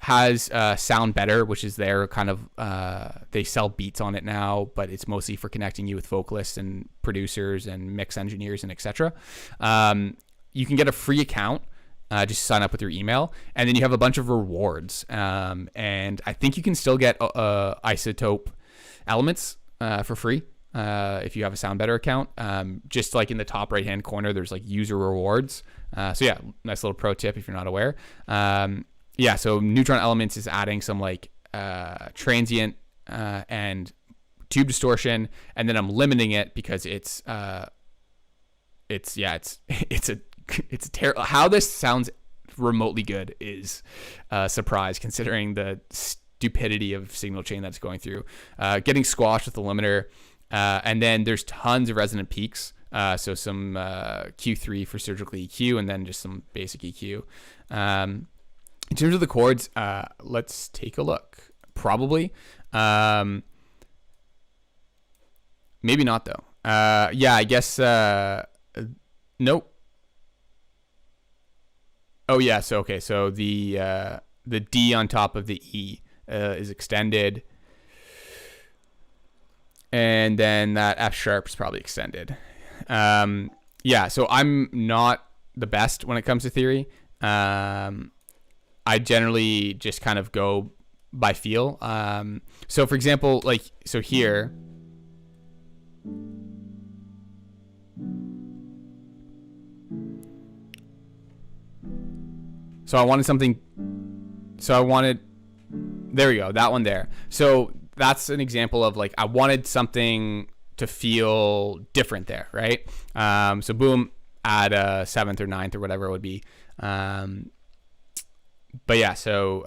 has Sound Better, which is their kind of, they sell beats on it now, but it's mostly for connecting you with vocalists and producers and mix engineers and etc. You can get a free account, just sign up with your email, and then you have a bunch of rewards. And I think you can still get Isotope elements for free if you have a Sound Better account. Just like in the top right hand corner, there's like user rewards. So yeah, nice little pro tip if you're not aware. Yeah, so Neutron Elements is adding some like transient and tube distortion, and then I'm limiting it because it's terrible. How this sounds remotely good is a surprise considering the stupidity of signal chain that's going through. Getting squashed with the limiter, and then there's tons of resonant peaks. So some Q3 for surgical EQ, and then just some basic EQ. In terms of the chords, let's take a look. Probably. Maybe not, though. Yeah, I guess... nope. Oh, yeah. So, okay. So the D on top of the E is extended. And then that F sharp is probably extended. Yeah, so I'm not the best when it comes to theory. I generally just kind of go by feel. So for example, like, so here, there we go, that one there. So that's an example of like, I wanted something to feel different there, right? So boom, add a 7th or 9th or whatever it would be. But yeah, so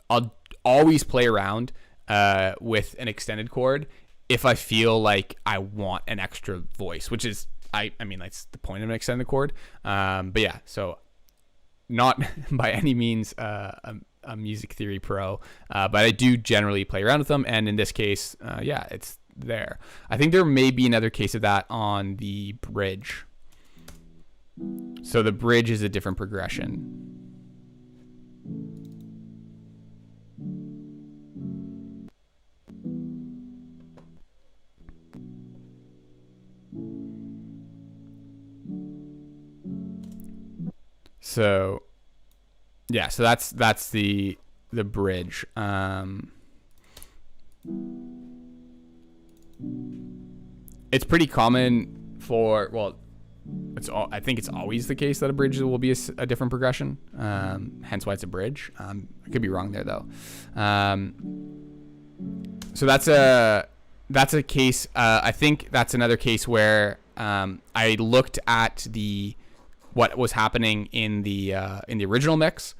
I'll always play around with an extended chord if I feel like I want an extra voice, which is, I mean, that's the point of an extended chord. But yeah, so not by any means a music theory pro, but I do generally play around with them. And in this case, yeah, it's there. I think there may be another case of that on the bridge. So the bridge is a different progression. So yeah, so that's the bridge. It's pretty common for, well, I think it's always the case that a bridge will be a different progression. Hence why it's a bridge. I could be wrong there though. So that's a case. I think that's another case where I looked at what was happening in the original mix,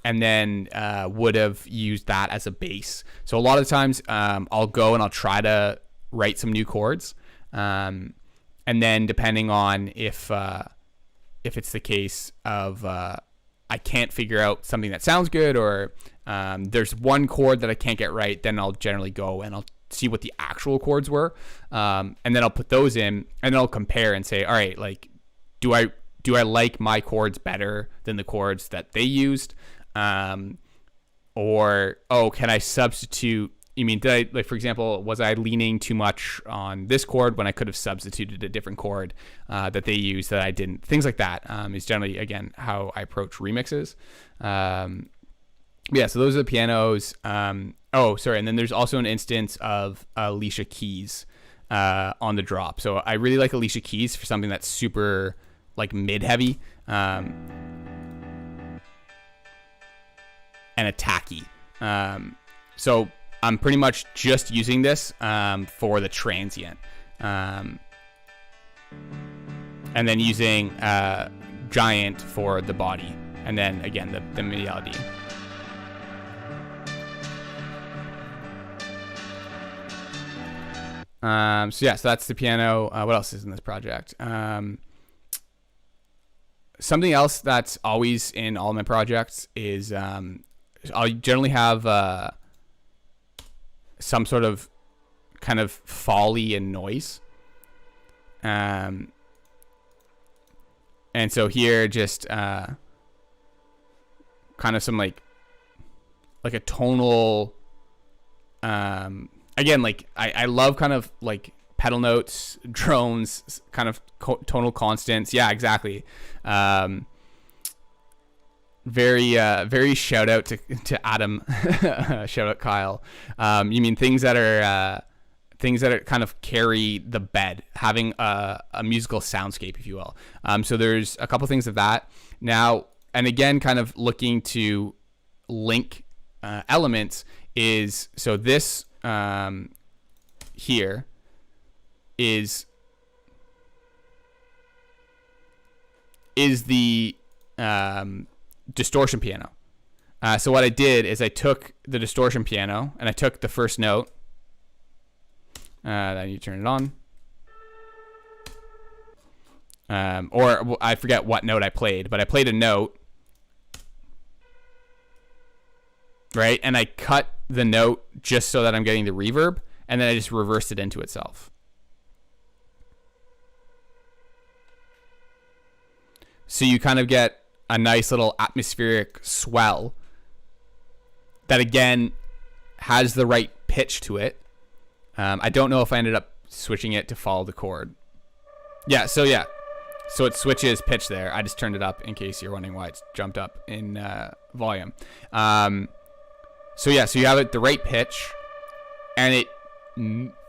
and then would have used that as a bass. So a lot of times I'll go and I'll try to write some new chords, and then depending on if it's the case of I can't figure out something that sounds good, or there's one chord that I can't get right, then I'll generally go and I'll see what the actual chords were, and then I'll put those in, and then I'll compare and say, all right, like, do I like my chords better than the chords that they used? Or, can I substitute? You mean, did I, like, for example, was I leaning too much on this chord when I could have substituted a different chord that they used that I didn't? Things like that is generally, again, how I approach remixes. Yeah, so those are the pianos. And then there's also an instance of Alicia Keys on the drop. So I really like Alicia Keys for something that's super, like, mid-heavy and attacky. So I'm pretty much just using this for the transient. And then using Giant for the body. And then, again, the melody. So that's the piano. What else is in this project? Something else that's always in all my projects is I'll generally have some sort of kind of foley and noise. And so here just kind of some like a tonal, again, like I love kind of like pedal notes, drones, kind of tonal constants. Yeah, exactly. Very shout out to Adam, shout out Kyle. You mean things that are kind of carry the bed, having a musical soundscape, if you will. So there's a couple things of that now, and again, kind of looking to link elements is, so this here is the distortion piano. So what I did is I took the distortion piano and I took the first note. Then you turn it on. Or I forget what note I played, but I played a note, right? And I cut the note just so that I'm getting the reverb, and then I just reversed it into itself. So you kind of get a nice little atmospheric swell that, again, has the right pitch to it. I don't know if I ended up switching it to follow the chord. So it switches pitch there. I just turned it up in case you're wondering why it's jumped up in volume. So you have it the right pitch, and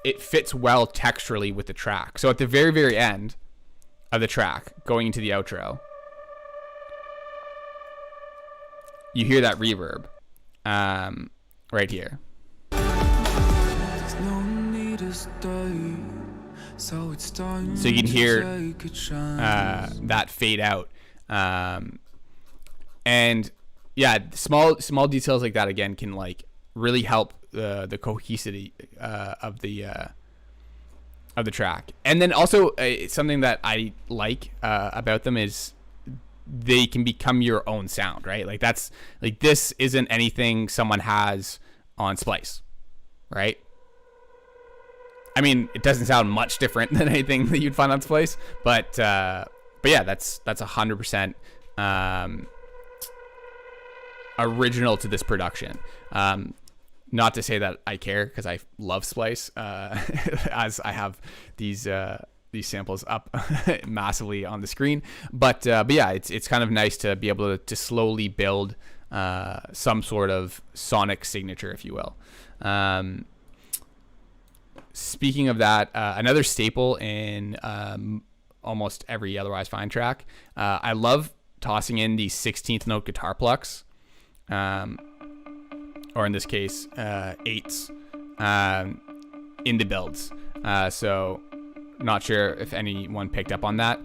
it fits well texturally with the track. So at the very, very end of the track, going into the outro, you hear that reverb right here. So you can hear that fade out. And yeah, small details like that, again, can like really help the cohesivity of the track. And then also something that I like about them is they can become your own sound, right? Like that's like, this isn't anything someone has on Splice, right? I mean, it doesn't sound much different than anything that you'd find on Splice, but yeah, that's 100% original to this production. Not to say that I care, because I love Splice, as I have these samples up massively on the screen. But yeah, it's kind of nice to be able to slowly build some sort of sonic signature, if you will. Speaking of that, another staple in almost every Otherwise Fine track, I love tossing in the 16th note guitar plucks, or in this case, eights, in the builds. So not sure if anyone picked up on that.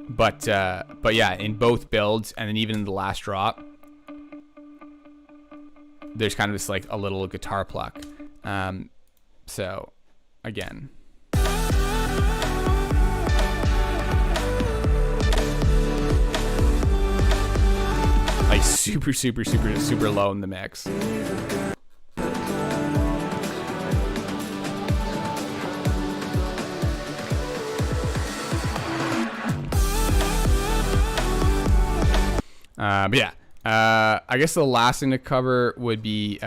But yeah, in both builds, and then even in the last drop, there's kind of this like a little guitar pluck. So again, like super low in the mix. But yeah, I guess the last thing to cover would be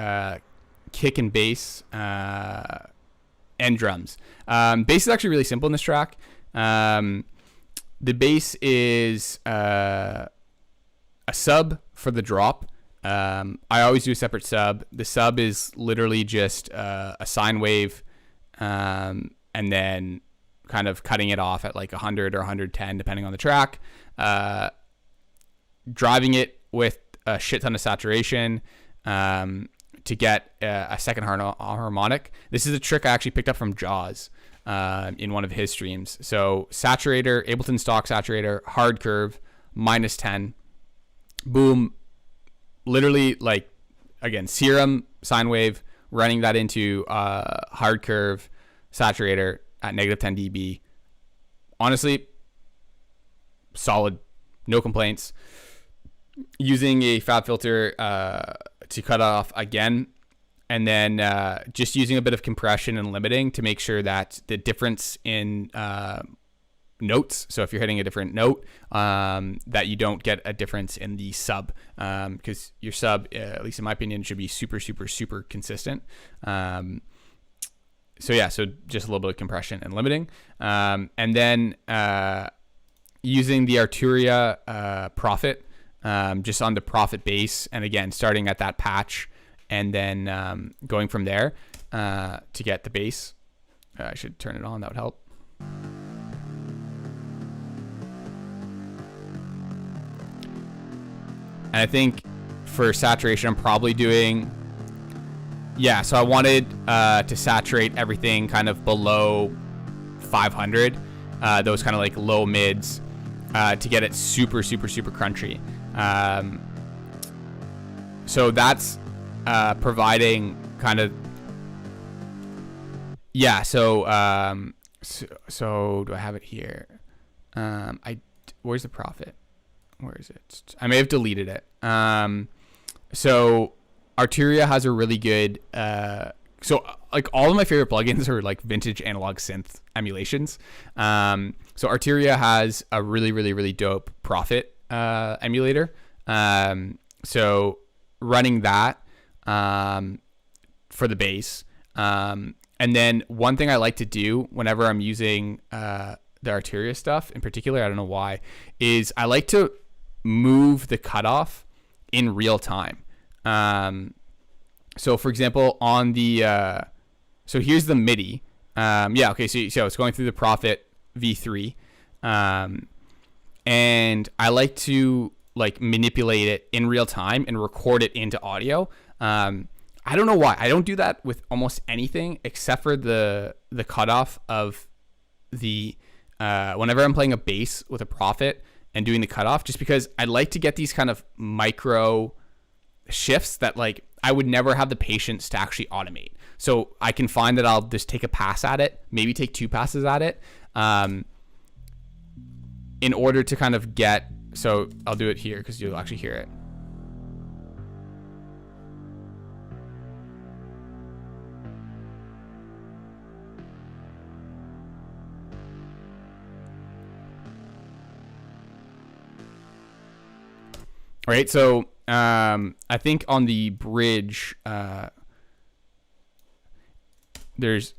kick and bass and drums. Bass is actually really simple in this track. The bass is a sub for the drop. I always do a separate sub. The sub is literally just a sine wave, and then kind of cutting it off at like 100 or 110 depending on the track. Driving it with a shit ton of saturation to get a second harmonic. This is a trick I actually picked up from Jaws in one of his streams. So saturator, Ableton stock saturator, hard curve, -10. Boom. Literally, like, again, serum, sine wave, running that into hard curve saturator at -10 dB. Honestly, solid. No complaints. Using a fab filter to cut off again, and then just using a bit of compression and limiting to make sure that the difference in notes, so if you're hitting a different note, that you don't get a difference in the sub, because your sub, at least in my opinion, should be super consistent. So yeah, so just a little bit of compression and limiting, and then using the Arturia Prophet, just on the Prophet bass, and again starting at that patch, and then going from there to get the bass. I should turn it on, that would help. And I think for saturation, I'm probably doing, yeah, so I wanted to saturate everything kind of below 500, those kind of like low mids, to get it super crunchy. So that's providing kind of, yeah, so do I have it here? Where's the Prophet? Where is it? I may have deleted it. So Arturia has a really good, so like all of my favorite plugins are like vintage analog synth emulations. So Arturia has a really dope Prophet emulator. So running that for the bass. And then one thing I like to do whenever I'm using the Arturia stuff in particular, I don't know why, is I like to move the cutoff in real time. So for example, on the so here's the MIDI. Yeah, okay, so it's going through the Prophet V3, and I like to like manipulate it in real time and record it into audio. I don't know why. I don't do that with almost anything except for the cutoff of the whenever I'm playing a bass with a Prophet and doing the cutoff, just because I like to get these kind of micro shifts that like I would never have the patience to actually automate. So I can find that I'll just take a pass at it, maybe take 2 passes at it, in order to kind of get, so I'll do it here because you'll actually hear it. All right, so I think on the bridge, there's,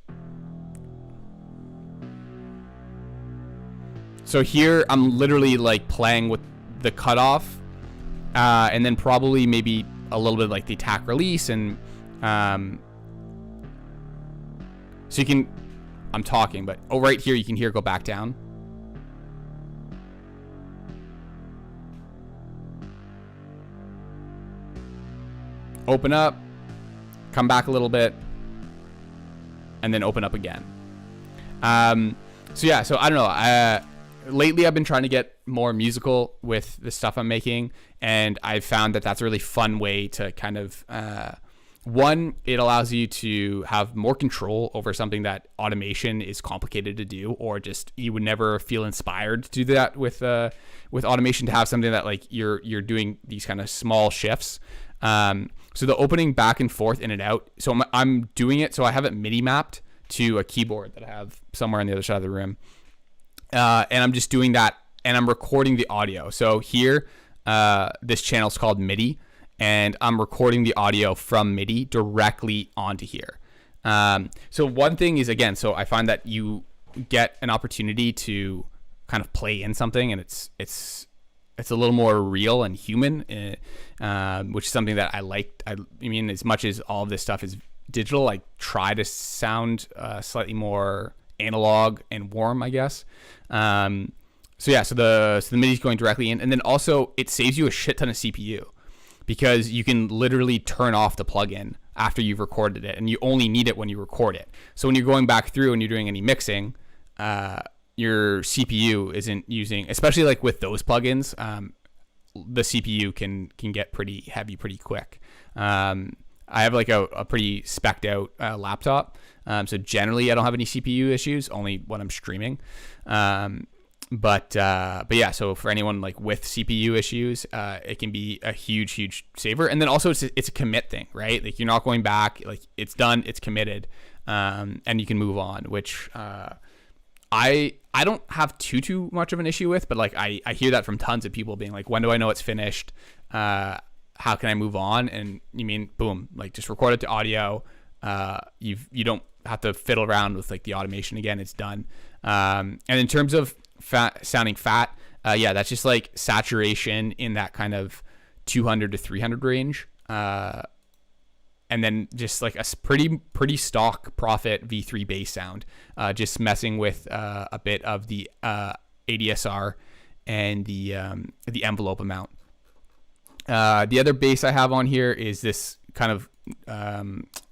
so here I'm literally like playing with the cutoff, and then probably maybe a little bit like the attack release, and so you can, I'm talking, but right here you can hear go back down. Open up, come back a little bit, and then open up again. So yeah, so I don't know. lately I've been trying to get more musical with the stuff I'm making, and I've found that that's a really fun way to kind of one, it allows you to have more control over something that automation is complicated to do, or just you would never feel inspired to do that with automation, to have something that like you're doing these kind of small shifts. So the opening back and forth, in and out. So I'm doing it. So I have it MIDI mapped to a keyboard that I have somewhere on the other side of the room. And I'm just doing that, and I'm recording the audio. So here, this channel is called MIDI, and I'm recording the audio from MIDI directly onto here. So one thing is, again, so I find that you get an opportunity to kind of play in something, and it's a little more real and human, which is something that I like. I mean, as much as all of this stuff is digital, I try to sound slightly more analog and warm, I guess. So the MIDI is going directly in, and then also it saves you a shit ton of CPU, because you can literally turn off the plugin after you've recorded it, and you only need it when you record it. So when you're going back through and you're doing any mixing, your CPU isn't using, especially like with those plugins, the CPU can get pretty heavy pretty quick. I have like a pretty spec'd out laptop, so generally I don't have any CPU issues, only when I'm streaming. But yeah, so for anyone like with CPU issues, it can be a huge saver. And then also it's a commit thing, right? Like you're not going back, like it's done, it's committed, and you can move on, which I don't have too much of an issue with, but like I hear that from tons of people being like, when do I know it's finished? How can I move on? And you mean, boom, like just record it to audio. You don't have to fiddle around with like the automation again. It's done. And in terms of sounding fat, yeah, that's just like saturation in that kind of 200 to 300 range. And then just like a pretty stock Prophet V3 bass sound, just messing with a bit of the ADSR and the envelope amount. The other bass I have on here is this kind of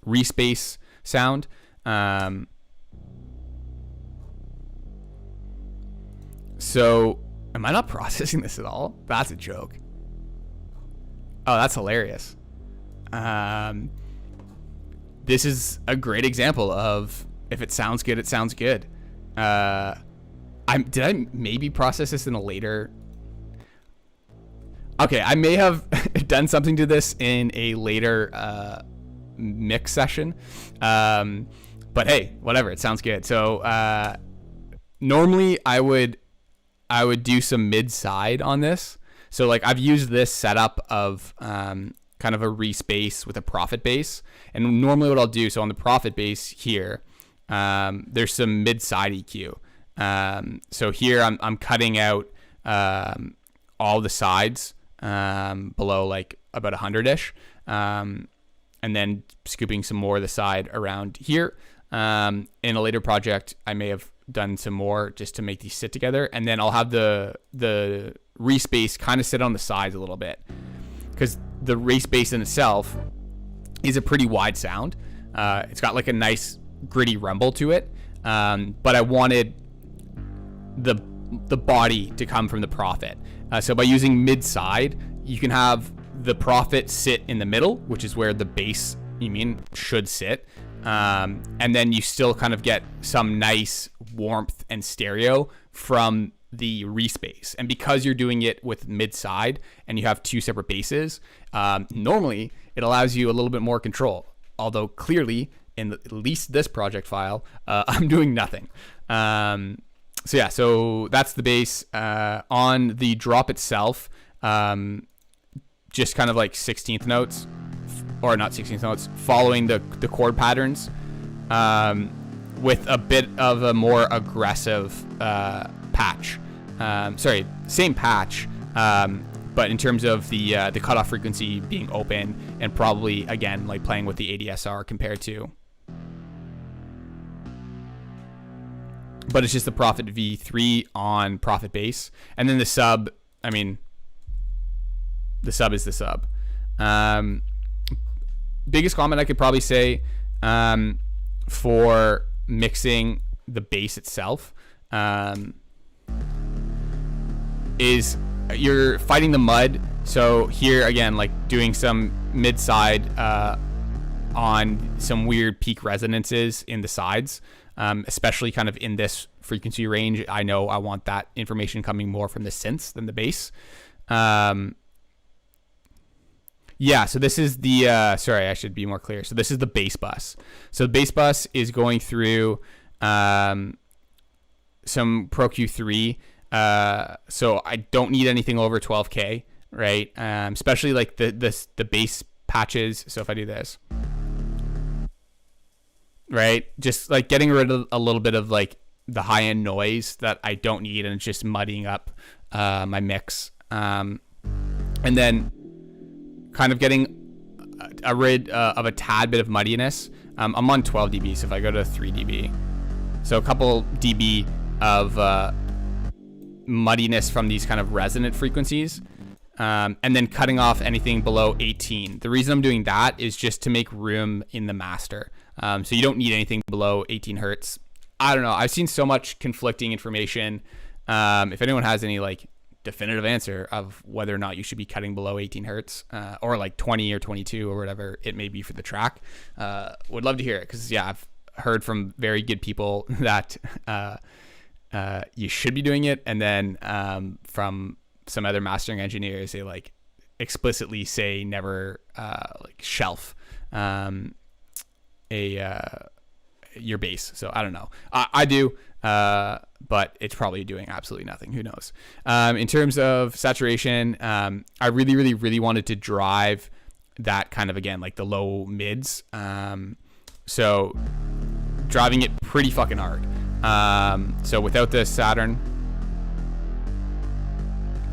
respace sound. So am I not processing this at all? That's a joke. Oh, that's hilarious. This is a great example of, if it sounds good, it sounds good. Did I maybe process this in a later? Okay, I may have done something to this in a later mix session. But hey, whatever, it sounds good. So normally I would do some mid-side on this. So like I've used this setup of kind of a respace with a Prophet bass. And normally what I'll do, so on the Prophet bass here, there's some mid-side EQ. So here I'm cutting out all the sides below like about 100-ish. And then scooping some more of the side around here. In a later project, I may have done some more just to make these sit together, and then I'll have the respace kind of sit on the sides a little bit, because the respace in itself is a pretty wide sound. It's got like a nice gritty rumble to it, but I wanted the body to come from the Prophet. So by using mid-side, you can have the Prophet sit in the middle, which is where the bass should sit. And then you still kind of get some nice warmth and stereo from the respace. And because you're doing it with mid-side and you have two separate basses, normally it allows you a little bit more control. Although clearly, in at least this project file, I'm doing nothing. So yeah, so that's the bass. On the drop itself, just kind of like 16th notes, or not 16th notes, following the chord patterns, with a bit of a more aggressive patch. Sorry, same patch, but in terms of the cutoff frequency being open, and probably again like playing with the ADSR compared to. But it's just the Prophet V3 on Prophet bass, and then the sub. The sub is the sub. Biggest comment I could probably say for mixing the bass itself. is you're fighting the mud. So here again, like doing some mid-side on some weird peak resonances in the sides, especially kind of in this frequency range. I know I want that information coming more from the synths than the bass. Yeah, so this is the, sorry, I should be more clear. So this is the bass bus. So the bass bus is going through some Pro Q3. So I don't need anything over 12K, right? Especially like the bass patches. So if I do this, right? Just like getting rid of a little bit of like the high end noise that I don't need, and it's just muddying up my mix. And then kind of getting rid of a tad bit of muddiness. I'm on 12 dB, so if I go to 3 dB, so a couple dB of muddiness from these kind of resonant frequencies, and then cutting off anything below 18. The reason I'm doing that is just to make room in the master. So you don't need anything below 18 hertz. I don't know. I've seen so much conflicting information. If anyone has any like definitive answer of whether or not you should be cutting below 18 hertz, or like 20 or 22 or whatever it may be for the track, would love to hear it. Because yeah, I've heard from very good people that you should be doing it, and then from some other mastering engineers, they like explicitly say never like shelf your bass. So I don't know. I do, but it's probably doing absolutely nothing. Who knows? In terms of saturation, I really wanted to drive that kind of, again, like the low mids. So driving it pretty fucking hard. So without the Saturn,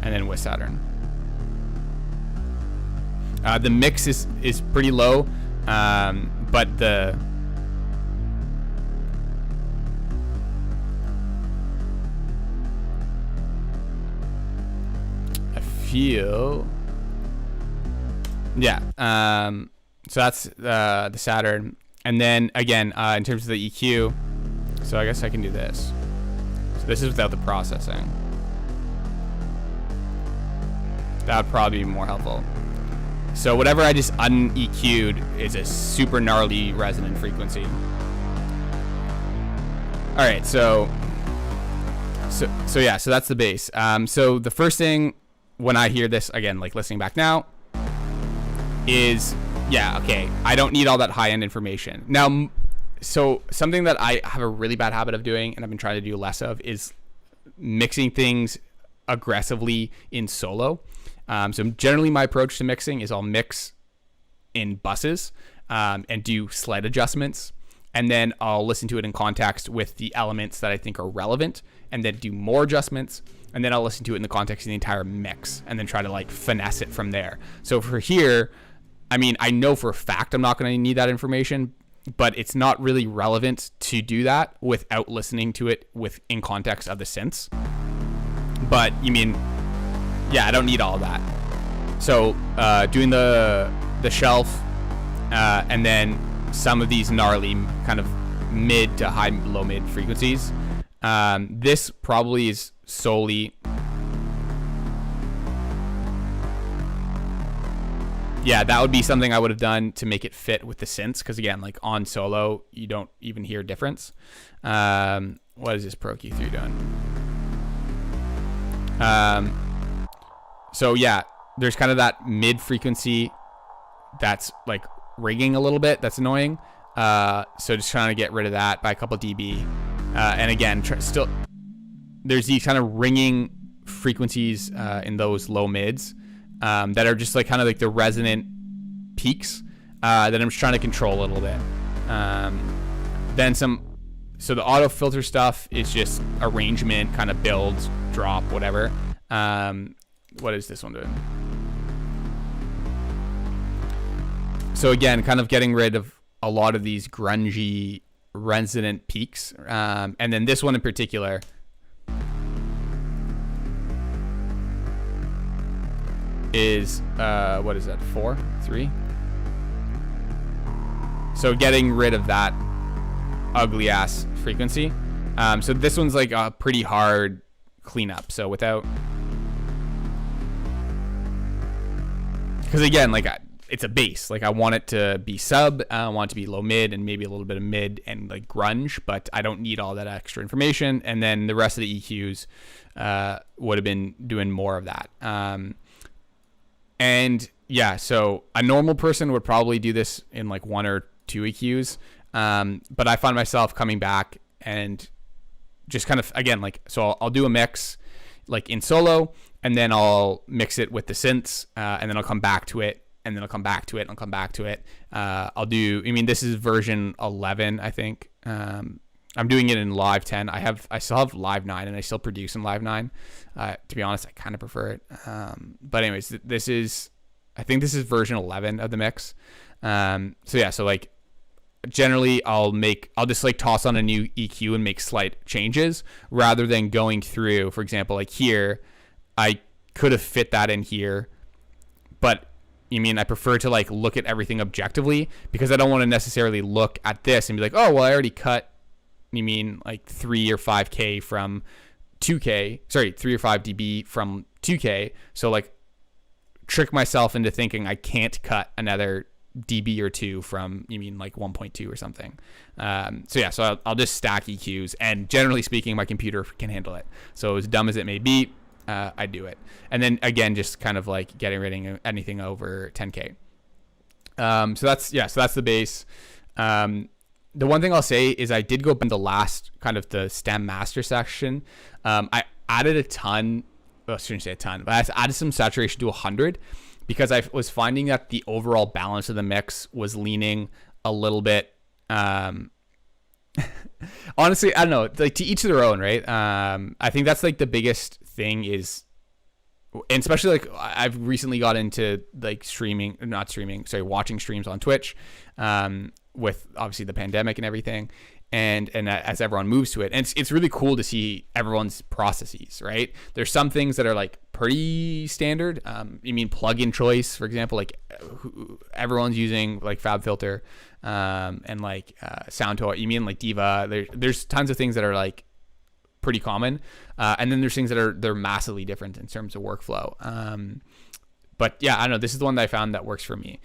and then with Saturn, the mix is pretty low, but so that's the Saturn. And then again, in terms of the EQ, so I guess I can do this. So this is without the processing. That would probably be more helpful. So whatever I just un-EQ'd is a super gnarly resonant frequency. All right, so yeah, so that's the bass. So the first thing when I hear this, again, like listening back now, is, yeah, okay, I don't need all that high-end information. Now, so something that I have a really bad habit of doing, and I've been trying to do less of, is mixing things aggressively in solo. So generally my approach to mixing is I'll mix in buses and do slight adjustments, and then I'll listen to it in context with the elements that I think are relevant, and then do more adjustments, and then I'll listen to it in the context of the entire mix, and then try to like finesse it from there. So for here, I mean, I know for a fact I'm not going to need that information, but it's not really relevant to do that without listening to it in context of the synths. But you mean, yeah, I don't need all of that. So doing the shelf, and then some of these gnarly kind of mid to high, low mid frequencies. This probably is solely, yeah, that would be something I would have done to make it fit with the synths, because again, like on solo, you don't even hear a difference. What is this Pro Q3 doing? So yeah, there's kind of that mid frequency that's like ringing a little bit. That's annoying. So just trying to get rid of that by a couple dB. And again, still, there's these kind of ringing frequencies in those low mids that are just like kind of like the resonant peaks that I'm just trying to control a little bit. Then so the auto filter stuff is just arrangement, kind of builds, drop, whatever. What is this one doing? So again, kind of getting rid of a lot of these grungy resonant peaks. And then this one in particular is, what is that, 4? 3? So getting rid of that ugly ass frequency. So this one's like a pretty hard cleanup. So without because again, like it's a bass. Like I want it to be sub, I want it to be low mid, and maybe a little bit of mid and like grunge, but I don't need all that extra information. And then the rest of the EQs would have been doing more of that. And yeah, so a normal person would probably do this in like 1 or 2 EQs. But I find myself coming back and just kind of, again, like, so I'll do a mix like in solo, and then I'll mix it with the synths, and then I'll come back to it, and then I'll come back to it, and I'll come back to it. This is version 11, I think. I'm doing it in Live 10. I still have Live 9, and I still produce in Live 9. To be honest, I kind of prefer it. But anyways, I think this is version 11 of the mix. So like, generally I'll just like toss on a new EQ and make slight changes rather than going through, for example, like here, I could have fit that in here, but I prefer to like look at everything objectively, because I don't want to necessarily look at this and be like, oh, well, I already cut, like 3 or 5K from 2K, 3 or 5 dB from 2K. So like trick myself into thinking I can't cut another dB or 2 from like 1.2 or something. So I'll just stack EQs, and generally speaking, my computer can handle it. So as dumb as it may be, I do it. And then again, just kind of like getting rid of anything over 10K. So that's the bass. The one thing I'll say is I did go in the last kind of the stem master section. I added a ton. Well, I shouldn't say a ton, but I added some saturation to 100, because I was finding that the overall balance of the mix was leaning a little bit. Honestly, I don't know. Like, to each their own, right? I think that's like the biggest thing is, and especially like I've recently got into like watching streams on Twitch, with obviously the pandemic and everything. And as everyone moves to it, and it's really cool to see everyone's processes, right? There's some things that are like pretty standard. Plugin choice, for example, like everyone's using like FabFilter, and like Soundtoy. Like Diva. There's tons of things that are like pretty common, and then there's things that they're massively different in terms of workflow. But yeah, I don't know. This is the one that I found that works for me.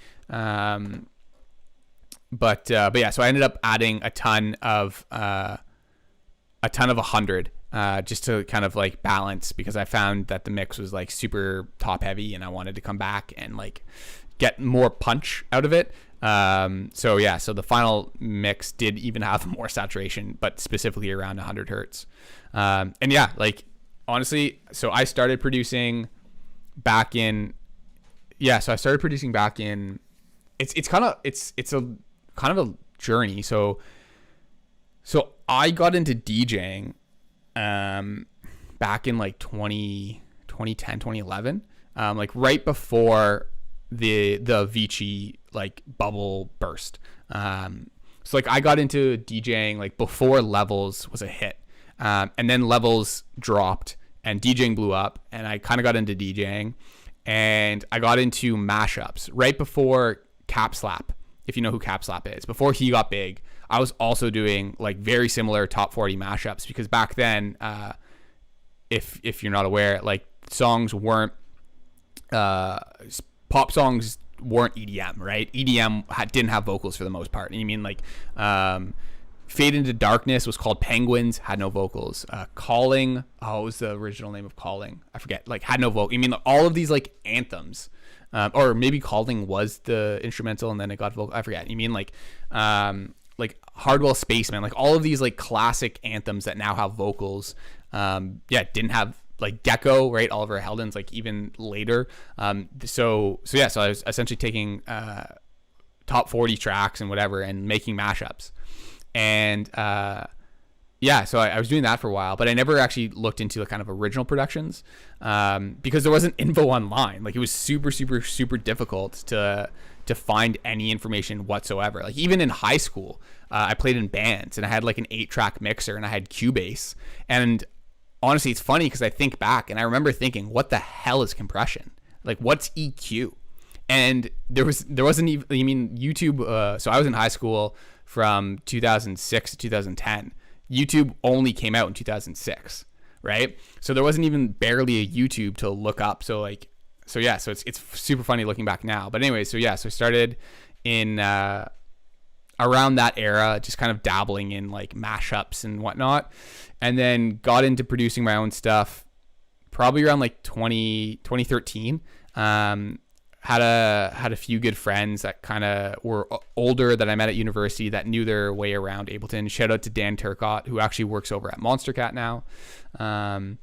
But yeah, so I ended up adding a ton of 100, just to kind of like balance, because I found that the mix was like super top heavy, and I wanted to come back and like get more punch out of it. So the final mix did even have more saturation, but specifically around 100 hertz. And yeah, like honestly, so I started producing back in. It's a kind of a journey. So I got into DJing back in like 2010, 2011, like right before the Avicii like bubble burst. So like I got into DJing like before Levels was a hit, and then Levels dropped and DJing blew up, and I kind of got into DJing, and I got into mashups right before Cap Slap. If you know who Cap Slap is, before he got big, I was also doing like very similar top 40 mashups, because back then, if you're not aware, like songs weren't, pop songs weren't EDM, right? EDM didn't have vocals for the most part. Fade Into Darkness was called Penguins, had no vocals. Calling, what was the original name of Calling? I forget, like had no vocal. All of these like anthems, or maybe Calling was the instrumental and then it got vocal. I forget. Hardwell Spaceman, like all of these like classic anthems that now have vocals, didn't have, like Gecko, right? Oliver Heldens, like even later. So I was essentially taking top 40 tracks and whatever and making mashups. And so I was doing that for a while, but I never actually looked into the kind of original productions, because there wasn't info online. Like it was super, super, super difficult to find any information whatsoever. Like even in high school, I played in bands and I had like an 8-track mixer and I had Cubase. And honestly, it's funny because I think back and I remember thinking, what the hell is compression? Like what's EQ? And there wasn't even, YouTube. So I was in high school from 2006 to 2010. YouTube only came out in 2006, right? So there wasn't even barely a YouTube to look up. So like yeah, so it's super funny looking back now. But anyway, so I started in around that era, just kind of dabbling in like mashups and whatnot, and then got into producing my own stuff probably around like 2013. Had a few good friends that kind of were older that I met at university that knew their way around Ableton. Shout out to Dan Turcott, who actually works over at Monster Cat now. And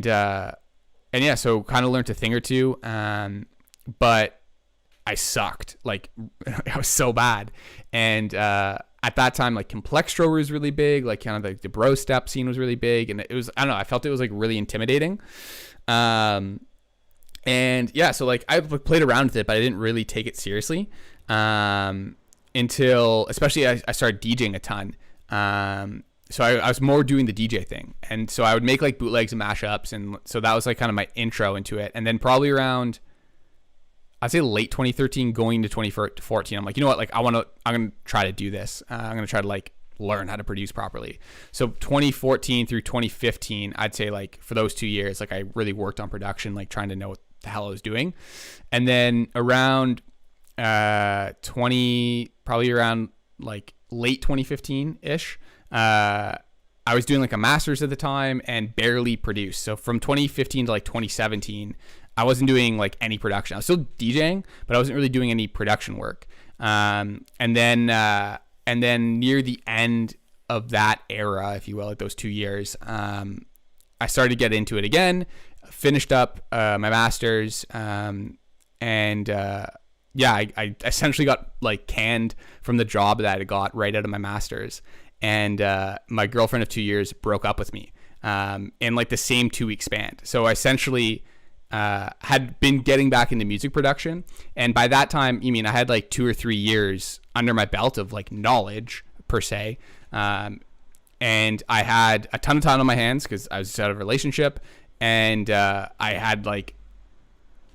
yeah, so kind of learned a thing or two. But I sucked. Like, I was so bad. And at that time, like, Complextro was really big. Like, kind of like the bro step scene was really big. And it was, I don't know, I felt it was like really intimidating. And yeah, so like I played around with it, but I didn't really take it seriously until, especially I started DJing a ton. So I was more doing the DJ thing. And so I would make like bootlegs and mashups. And so that was like kind of my intro into it. And then probably around, I'd say late 2013 going to 2014, I'm like, you know what? Like I'm going to try to do this. I'm going to try to like learn how to produce properly. So 2014 through 2015, I'd say like for those 2 years, like I really worked on production, like trying to know what the hell I was doing. And then around probably around like late 2015 ish, I was doing like a master's at the time and barely produced. So from 2015 to like 2017, I wasn't doing like any production. I was still DJing, but I wasn't really doing any production work. And then near the end of that era, if you will, like those 2 years, I started to get into it again, finished up my master's, and I essentially got like canned from the job that I got right out of my master's. And my girlfriend of 2 years broke up with me in like the same 2-week span. So I essentially had been getting back into music production. And by that time, I had like 2 or 3 years under my belt of like knowledge per se. And I had a ton of time on my hands because I was out of a relationship. And I had like,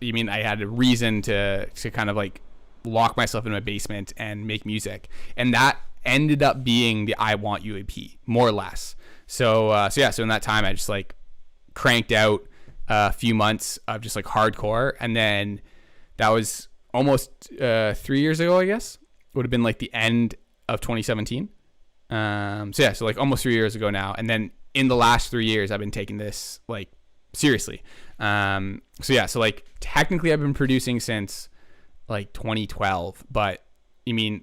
I had a reason to kind of like lock myself in my basement and make music. And that ended up being the I Want You EP, more or less. So in that time, I just like cranked out a few months of just like hardcore. And then that was almost 3 years ago, I guess. Would have been like the end of 2017. So like almost 3 years ago now. And then in the last 3 years, I've been taking this like seriously. So like technically I've been producing since like 2012, but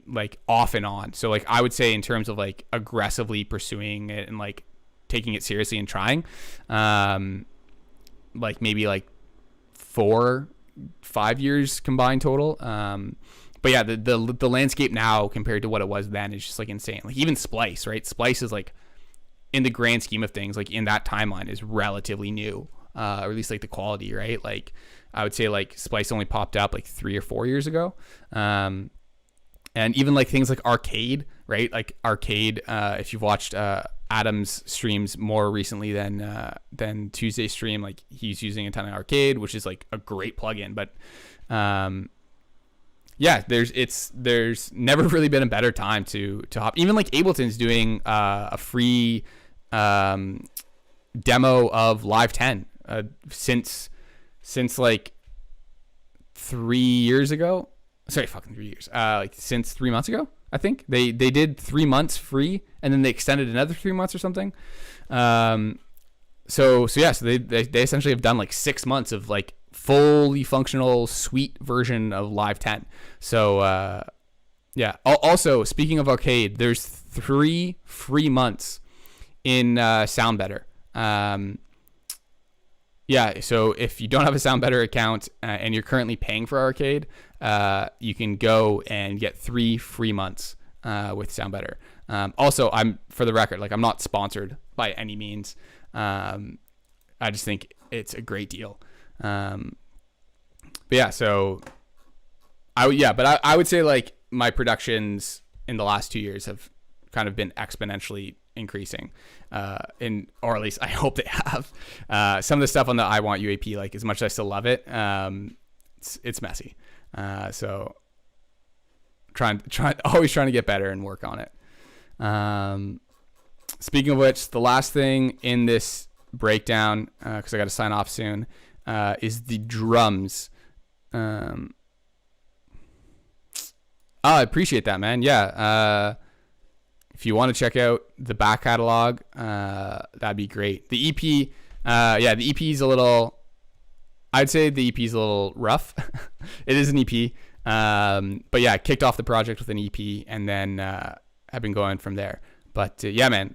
like off and on. So like I would say in terms of like aggressively pursuing it and like taking it seriously and trying, like maybe like 4-5 years combined total. But yeah, the landscape now compared to what it was then is just like insane. Like even Splice, right? Splice is like, in the grand scheme of things, like in that timeline is relatively new, or at least like the quality, right? Like I would say like Splice only popped up like 3 or 4 years ago. And even like things like Arcade, right? Like Arcade, if you've watched Adam's streams more recently than Tuesday's stream, like he's using a ton of Arcade, which is like a great plugin. But yeah, there's never really been a better time to hop. Even like Ableton's doing a free demo of Live 10 since like 3 years ago. Sorry, fucking 3 years. Like since 3 months ago, I think they did 3 months free, and then they extended another 3 months or something. So they essentially have done like 6 months of like fully functional suite version of Live 10. So yeah. Also, speaking of Arcade, there's 3 free months in Sound Better. Yeah, so if you don't have a Sound Better account and you're currently paying for Arcade, you can go and get 3 free months with Sound Better. Also, for the record, like I'm not sponsored by any means. I just think it's a great deal. But yeah, so I would say like my productions in the last 2 years have kind of been exponentially increasing, or at least I hope they have. Some of the stuff on the I Want You AP, like as much as I still love it, it's messy. So always trying to get better and work on it. Speaking of which, the last thing in this breakdown, because I got to sign off soon, is the drums. I appreciate that, man. Yeah. If you want to check out the back catalog, that'd be great. The EP, the EP is a little, I'd say the EP is a little rough. It is an EP. But yeah, I kicked off the project with an EP and then have been going from there. But yeah, man,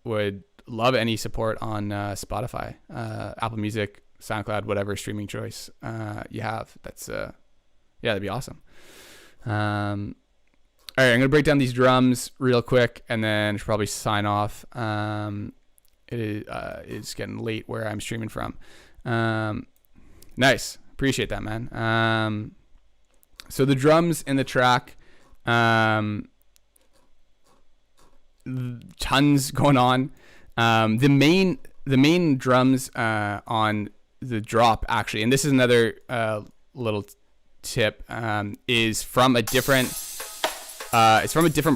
would love any support on Spotify, Apple Music, SoundCloud, whatever streaming choice you have. That's that'd be awesome. All right, I'm gonna break down these drums real quick and then I should probably sign off. It's getting late where I'm streaming from. Nice, appreciate that, man. So the drums in the track, tons going on. The main drums on the drop, actually, and this is another little tip, is from a different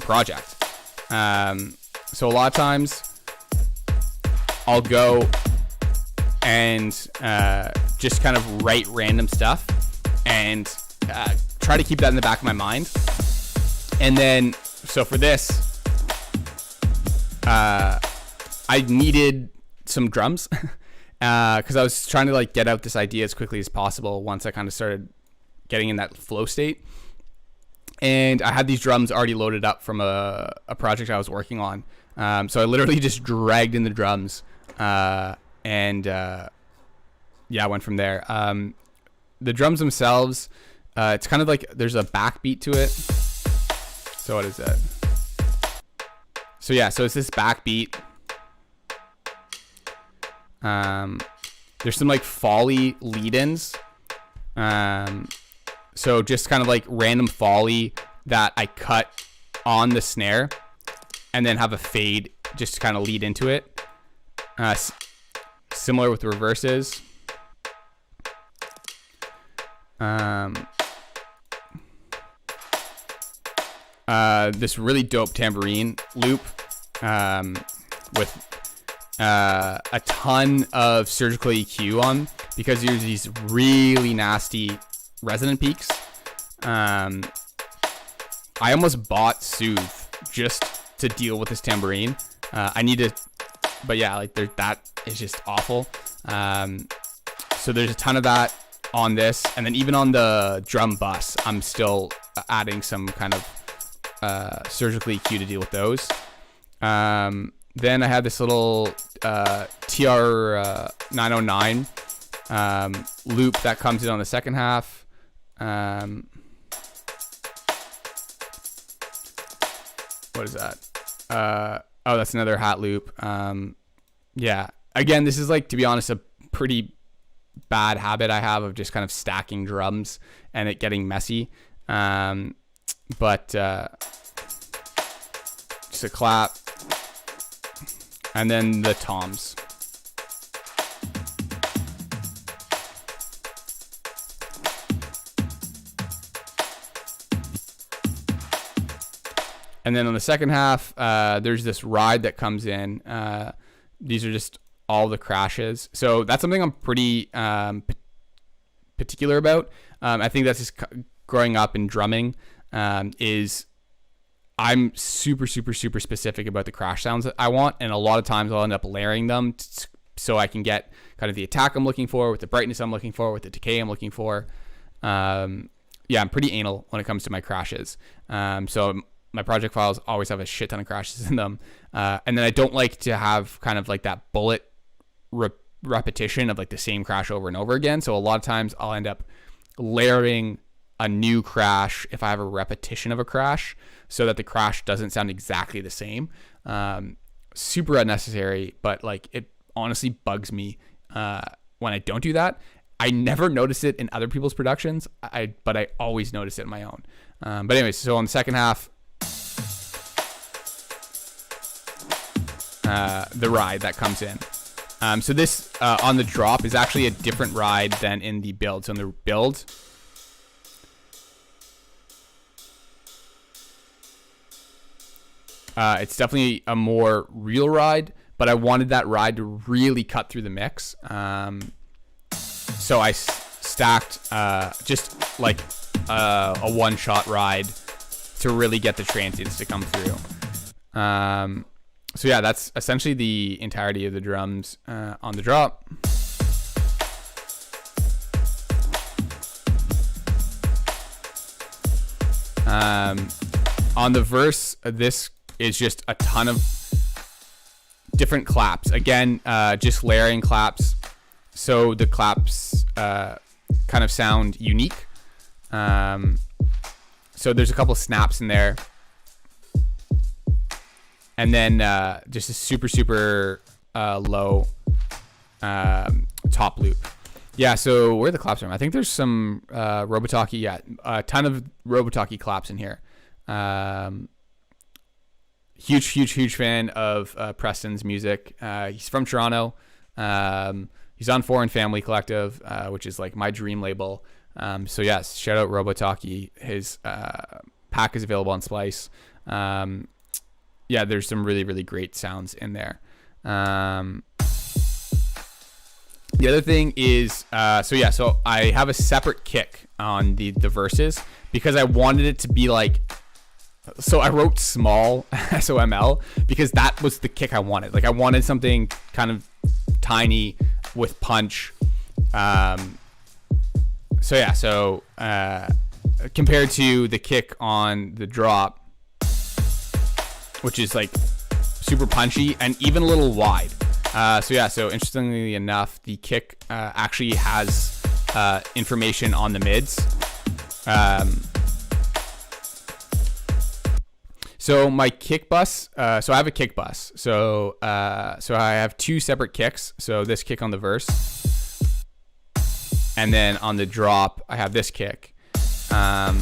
project. So a lot of times I'll go and just kind of write random stuff and try to keep that in the back of my mind. And then, so for this, I needed some drums because I was trying to like get out this idea as quickly as possible once I kind of started getting in that flow state. And I had these drums already loaded up from a project I was working on. So I literally just dragged in the drums and I went from there. The drums themselves, it's kind of like there's a backbeat to it. So what is that? So yeah, so it's this backbeat. There's some like foley lead-ins. So just kind of like random foley that I cut on the snare and then have a fade just to kind of lead into it. Similar with the reverses. This really dope tambourine loop with a ton of surgical EQ on, because there's these really nasty resonant peaks. I almost bought Soothe just to deal with this tambourine. I need to, but yeah, like that is just awful. So there's a ton of that on this, and then even on the drum bus, I'm still adding some kind of surgical EQ to deal with those. Then I had this little TR 909 loop that comes in on the second half. What is that? That's another hat loop. Yeah. Again, this is like, to be honest, a pretty bad habit I have of just kind of stacking drums and it getting messy. But just a clap. And then the toms. And then on the second half, there's this ride that comes in. These are just all the crashes. So that's something I'm pretty particular about. I think that's just growing up in drumming, is I'm super, super, super specific about the crash sounds that I want. And a lot of times I'll end up layering them so I can get kind of the attack I'm looking for, with the brightness I'm looking for, with the decay I'm looking for. I'm pretty anal when it comes to my crashes. So my project files always have a shit ton of crashes in them. And then I don't like to have kind of like that bullet repetition of like the same crash over and over again. So a lot of times I'll end up layering a new crash if I have a repetition of a crash, so that the crash doesn't sound exactly the same. Super unnecessary, but like it honestly bugs me when I don't do that. I never notice it in other people's productions, but I always notice it in my own. But anyways, so on the second half, the ride that comes in. So this on the drop is actually a different ride than in the build. So in the build, it's definitely a more real ride, but I wanted that ride to really cut through the mix. So I stacked just like a one-shot ride to really get the transients to come through. So yeah, that's essentially the entirety of the drums on the drop. On the verse, this is just a ton of different claps. Again, just layering claps, so the claps kind of sound unique. So there's a couple snaps in there, and then just a super low top loop. Yeah, so where are the claps from? I think there's some Robotalkie. Yeah, a ton of Robotalkie claps in here. Huge fan of Preston's music. He's from Toronto. He's on Foreign Family Collective, which is like my dream label. So yes, shout out Robotalkie. His pack is available on Splice. Yeah, there's some really great sounds in there. The other thing is, so I have a separate kick on the verses because I wanted it to be like, so I wrote small SOML because that was the kick I wanted. Like I wanted something kind of tiny with punch. So compared to the kick on the drop, which is like super punchy and even a little wide. So interestingly enough, the kick actually has information on the mids. So my kick bus, so I have a kick bus. So I have two separate kicks. So this kick on the verse, and then on the drop, I have this kick. So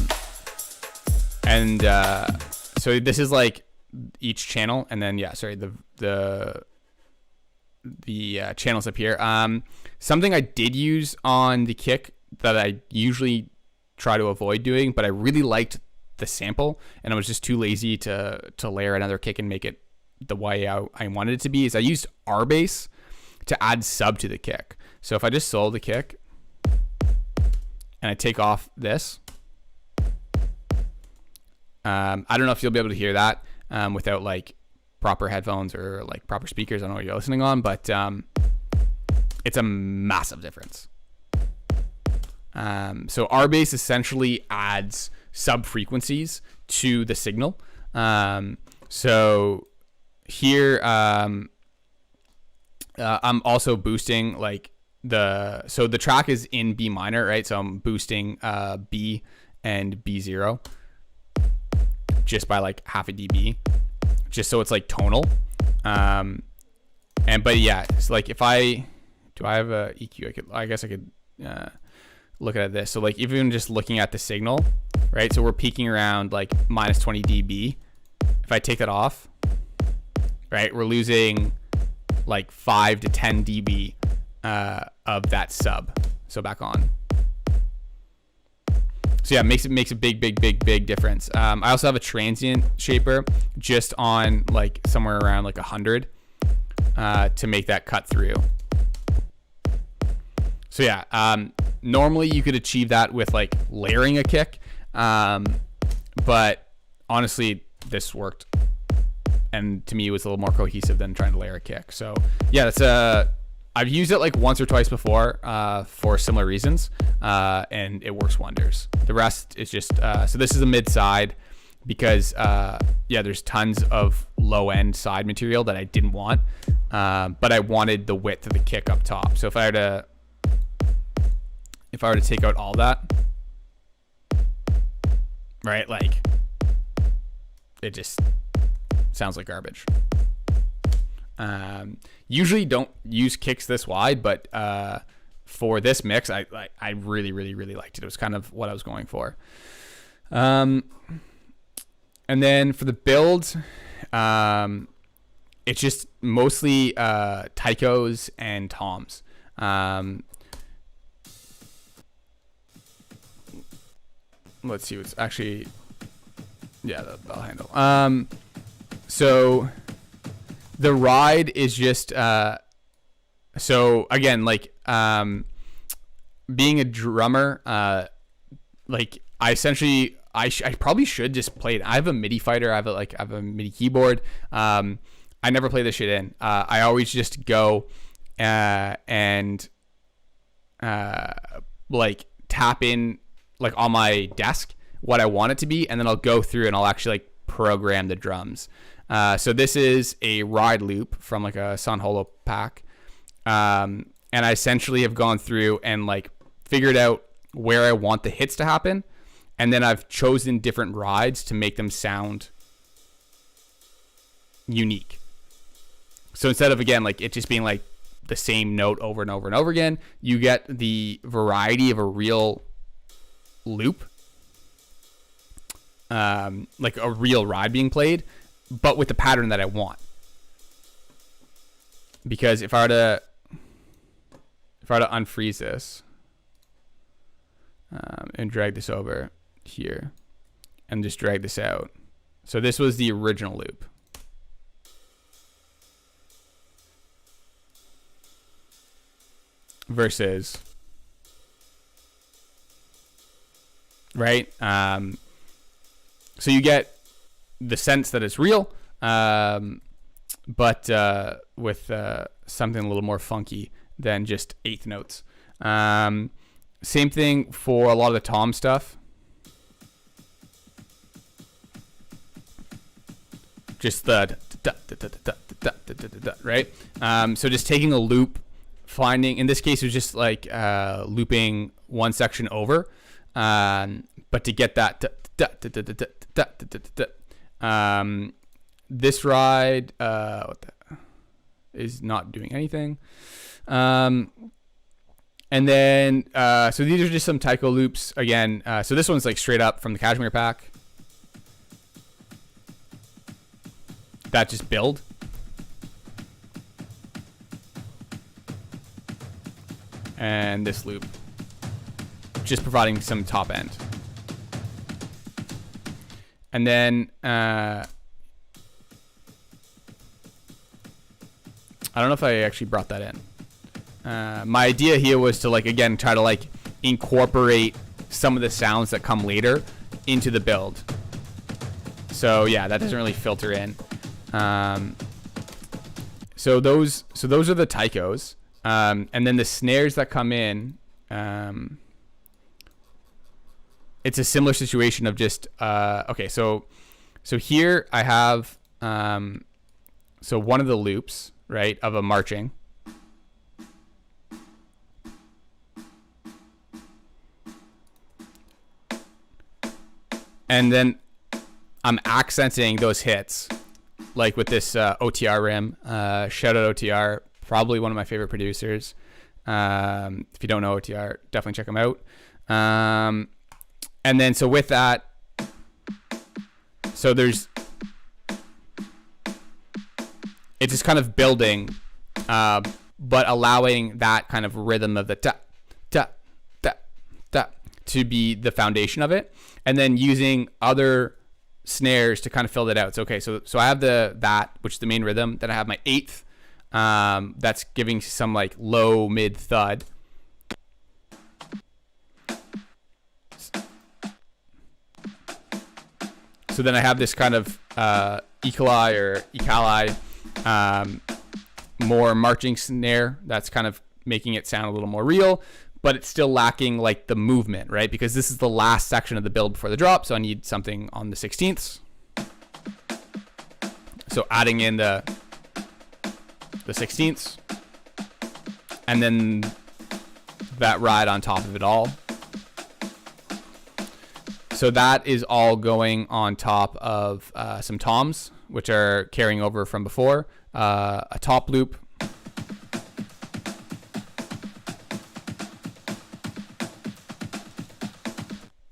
this is like each channel, and then the channels up here. Something I did use on the kick that I usually try to avoid doing, but I really liked the sample, and I was just too lazy to layer another kick and make it the way I wanted it to be, is I used R bass to add sub to the kick. So if I just solo the kick and I take off this, I don't know if you'll be able to hear that without like proper headphones or like proper speakers. I don't know what you're listening on, but it's a massive difference. So R bass essentially adds sub frequencies to the signal. So here I'm also boosting like so the track is in B minor, right? So I'm boosting B and B0 just by like half a dB, just so it's like tonal. But yeah, it's like if I have a EQ, I guess I could look at this. So like even just looking at the signal, right? So we're peaking around like minus 20 dB. If I take that off, right, we're losing like 5 to 10 dB of that sub. So back on. So yeah, makes a big difference. I also have a transient shaper just on like somewhere around like 100 to make that cut through. So yeah, normally you could achieve that with like layering a kick, but honestly this worked, and to me it was a little more cohesive than trying to layer a kick. So yeah, I've used it like once or twice before for similar reasons, and it works wonders. The rest is just so this is a mid side because there's tons of low end side material that I didn't want, but I wanted the width of the kick up top. So if I were to take out all that, right, like it just sounds like garbage. Usually don't use kicks this wide, but for this mix, I really liked it. It was kind of what I was going for. And then for the build, it's just mostly Tychos and toms. Let's see what's actually, yeah, that'll handle. So the ride is just, so again, like, being a drummer, like I essentially I probably should just play it. I have a MIDI fighter. I have a MIDI keyboard. I never play this shit in. I always just go and like tap in like on my desk what I want it to be, and then I'll go through and I'll actually like program the drums. So this is a ride loop from like a Sun Holo pack, and I essentially have gone through and like figured out where I want the hits to happen, and then I've chosen different rides to make them sound unique. So instead of, again, like it just being like the same note over and over and over again, you get the variety of a real loop, like a real ride being played, but with the pattern that I want. Because if I were to unfreeze this and drag this over here and just drag this out. So this was the original loop. Versus, right? So you get the sense that it's real, but with something a little more funky than just eighth notes. Same thing for a lot of the tom stuff. Just the right? So just taking a loop, finding, in this case it was just like looping one section over, but to get that this ride is not doing anything, and then so these are just some taiko loops again. So this one's like straight up from the Cashmere pack, that just build. And this loop, just providing some top end. And then, I don't know if I actually brought that in. My idea here was to, like, again, try to like incorporate some of the sounds that come later into the build. So yeah, that doesn't really filter in. So those are the taikos. And then the snares that come in, it's a similar situation of just, okay, so here I have, so one of the loops, right, of a marching. And then I'm accenting those hits, like with this OTR rim. Shout out OTR. Probably one of my favorite producers. If you don't know OTR, definitely check them out. And then so with that, so it's just kind of building, but allowing that kind of rhythm of the ta ta ta ta to be the foundation of it, and then using other snares to kind of fill that out. So okay, so I have that, which is the main rhythm. Then I have my eighth. That's giving some like low mid thud. So then I have this kind of ikali or ikali, more marching snare that's kind of making it sound a little more real, but it's still lacking like the movement, right? Because this is the last section of the build before the drop, so I need something on the 16ths. So adding in the 16ths, and then that ride on top of it all. So that is all going on top of some toms, which are carrying over from before, a top loop,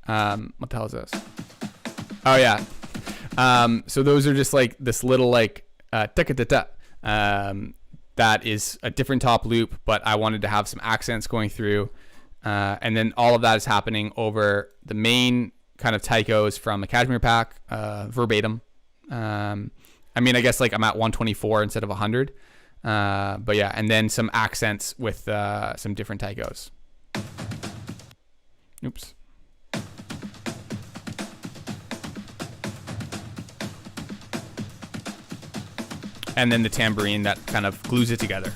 what the hell is this? Oh yeah. So those are just like this little like that is a different top loop, but I wanted to have some accents going through, and then all of that is happening over the main kind of taikos from a Cashmere pack, verbatim. I mean, I guess like I'm at 124 instead of 100, but yeah, and then some accents with some different taikos. Oops. And then the tambourine that kind of glues it together.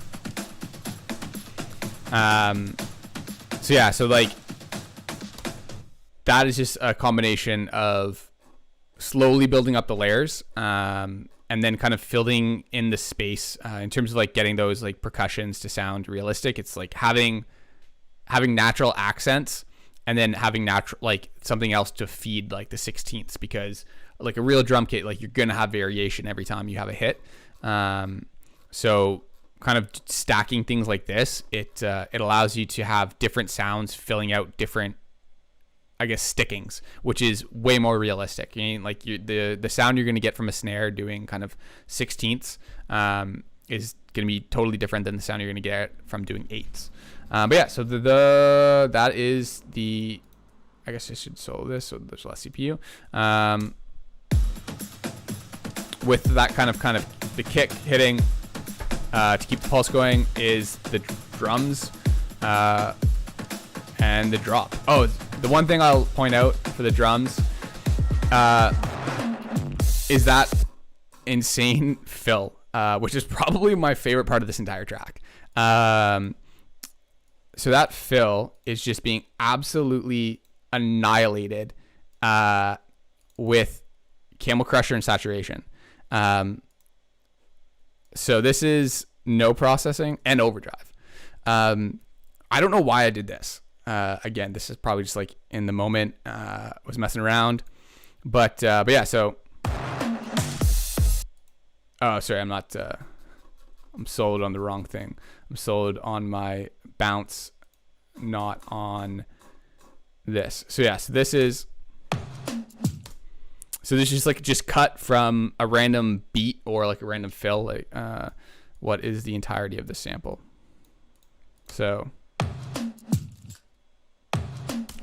So yeah, so like that is just a combination of slowly building up the layers, and then kind of filling in the space in terms of like getting those like percussions to sound realistic. It's like having natural accents and then having natural like something else to feed like the 16ths, because like a real drum kit, like you're gonna have variation every time you have a hit. So kind of stacking things like this, it allows you to have different sounds filling out different, I guess, stickings, which is way more realistic. You know, like the sound you're going to get from a snare doing kind of 16ths is going to be totally different than the sound you're going to get from doing 8ths. But yeah, so that is the, I guess I should solo this so there's less CPU. With that kind of the kick hitting to keep the pulse going is the drums and the drop. Oh, the one thing I'll point out for the drums is that insane fill, which is probably my favorite part of this entire track. So that fill is just being absolutely annihilated with Camel Crusher and saturation. So this is no processing and overdrive. I don't know why I did this. Again, this is probably just like in the moment, was messing around, but yeah, so, oh, sorry, I'm not, I'm soloed on the wrong thing. I'm soloed on my bounce, not on this. So yeah, so this is like just cut from a random beat or like a random fill, like what is the entirety of the sample. So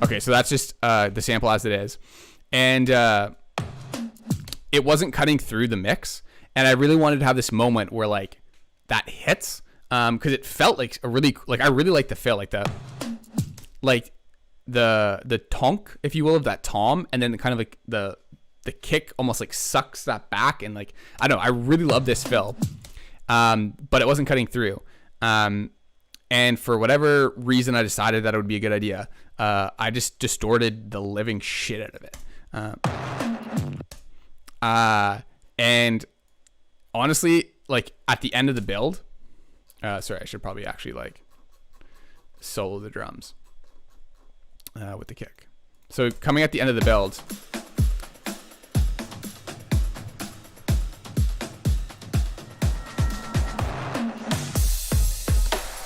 okay, so that's just the sample as it is, and it wasn't cutting through the mix, and I really wanted to have this moment where like that hits, because it felt like a really, like I really like the fill, like the tonk, if you will, of that tom, and then kind of like the kick almost like sucks that back, and like I don't know, I really love this fill, but it wasn't cutting through, and for whatever reason I decided that it would be a good idea. I just distorted the living shit out of it, and honestly, like at the end of the build, sorry, I should probably actually like solo the drums with the kick. So coming at the end of the build,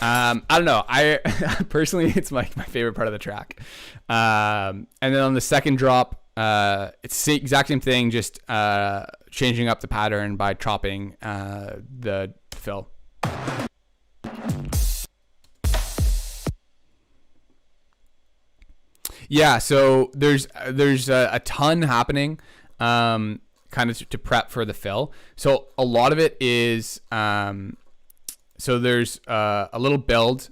I don't know. I personally, it's my favorite part of the track. And then on the second drop, it's the exact same thing, just changing up the pattern by chopping the fill. Yeah, so there's a ton happening, kind of to prep for the fill. So a lot of it is, so there's a little build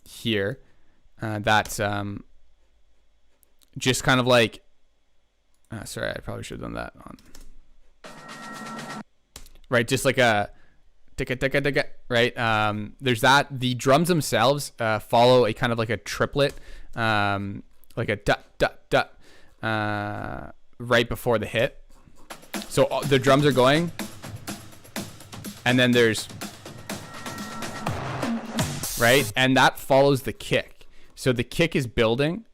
here that's just kind of like, sorry, I probably should have done that on, right? Just like a ticka, right? There's that. The drums themselves follow a kind of like a triplet, like a da right before the hit. So the drums are going, and then there's, right, and that follows the kick. So the kick is building.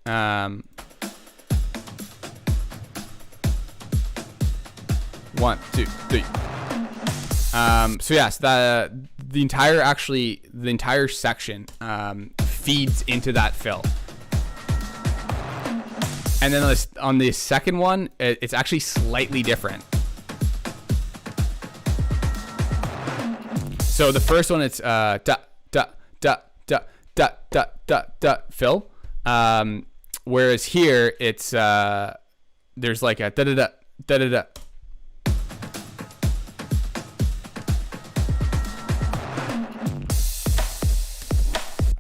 One, two, three. So yes, the entire section feeds into that fill. And then on the second one, it's actually slightly different. So the first one, it's fill. Whereas here, it's there's like a da-da-da.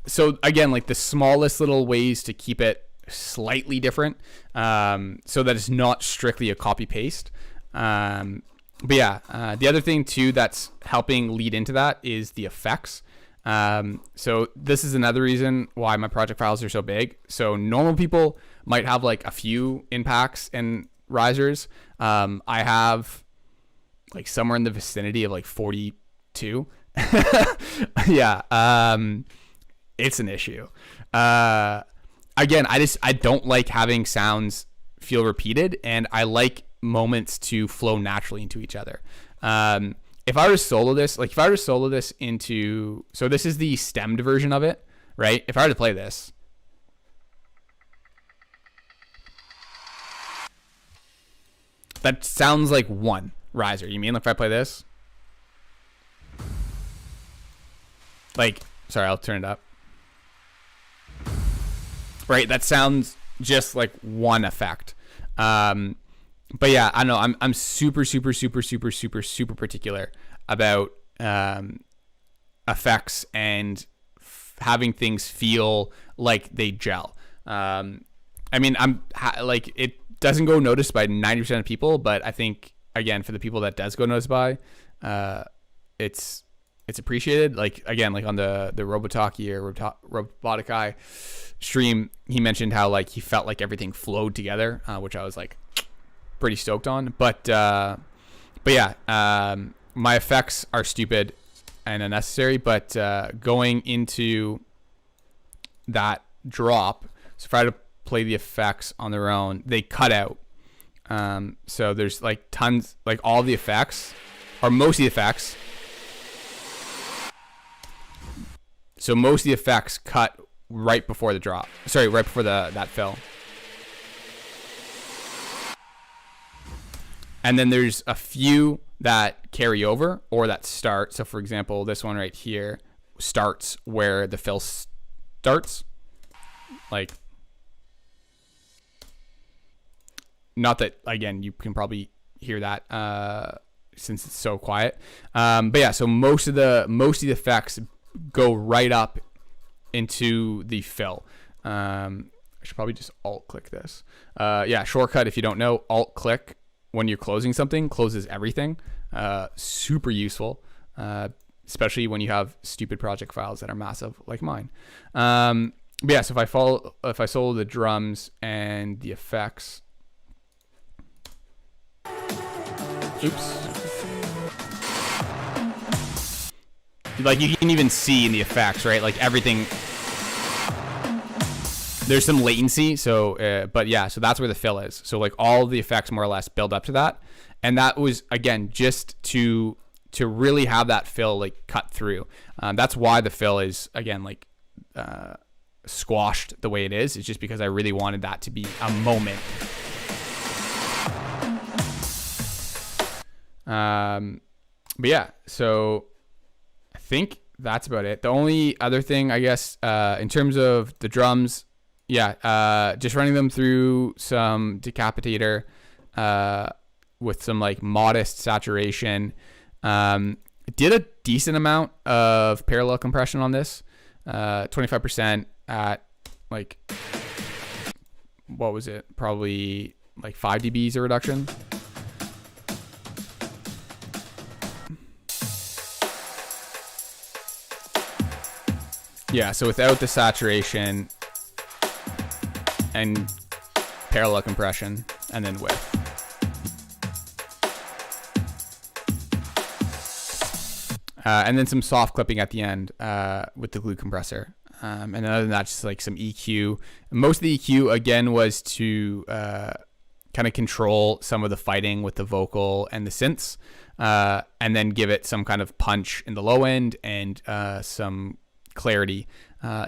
So again, like the smallest little ways to keep it slightly different, so that it's not strictly a copy paste. But yeah, the other thing too that's helping lead into that is the effects. So this is another reason why my project files are so big. So normal people might have like a few impacts and risers. I have like somewhere in the vicinity of like 42. Yeah. It's an issue. Again, I don't like having sounds feel repeated, and I like moments to flow naturally into each other. If I were to solo this, into, so this is the stemmed version of it, right? If I were to play this, that sounds like one riser. You mean like if I play this? Like, sorry, I'll turn it up. Right, that sounds just like one effect. But yeah, I know I'm super particular about effects and having things feel like they gel. I mean, like, it doesn't go noticed by 90% of people, but I think, again, for the people that does go noticed by, it's appreciated. Like, again, like on the Robotalkie or Robotic Eye stream, he mentioned how like he felt like everything flowed together, which I was like pretty stoked on. But yeah, my effects are stupid and unnecessary, but going into that drop, so if I had to play the effects on their own, they cut out. So there's like tons, like all the effects, or most of the effects. So most of the effects cut right before the drop. Sorry, right before that fill. And then there's a few that carry over or that start. So for example, this one right here starts where the fill starts. Like, not that, again, you can probably hear that since it's so quiet. But yeah, so most of the effects go right up into the fill. I should probably just alt click this. Yeah, shortcut, if you don't know, alt click when you're closing something closes everything. Super useful, especially when you have stupid project files that are massive like mine. But yeah, so if I solo the drums and the effects, oops. Like, you can even see in the effects, right? Like, everything, there's some latency. So, but yeah, so that's where the fill is. So like all the effects more or less build up to that. And that was, again, just to really have that fill like cut through. That's why the fill is, again, like squashed the way it is. It's just because I really wanted that to be a moment. But yeah, so I think that's about it. The only other thing, I guess, in terms of the drums, yeah, just running them through some decapitator with some like modest saturation. Did a decent amount of parallel compression on this, 25% at like, what was it? Probably like 5 dBs of reduction. Yeah, so without the saturation and parallel compression, and then with. And then some soft clipping at the end with the glue compressor. And other than that, just like some EQ. Most of the EQ, again, was to kind of control some of the fighting with the vocal and the synths, and then give it some kind of punch in the low end and some clarity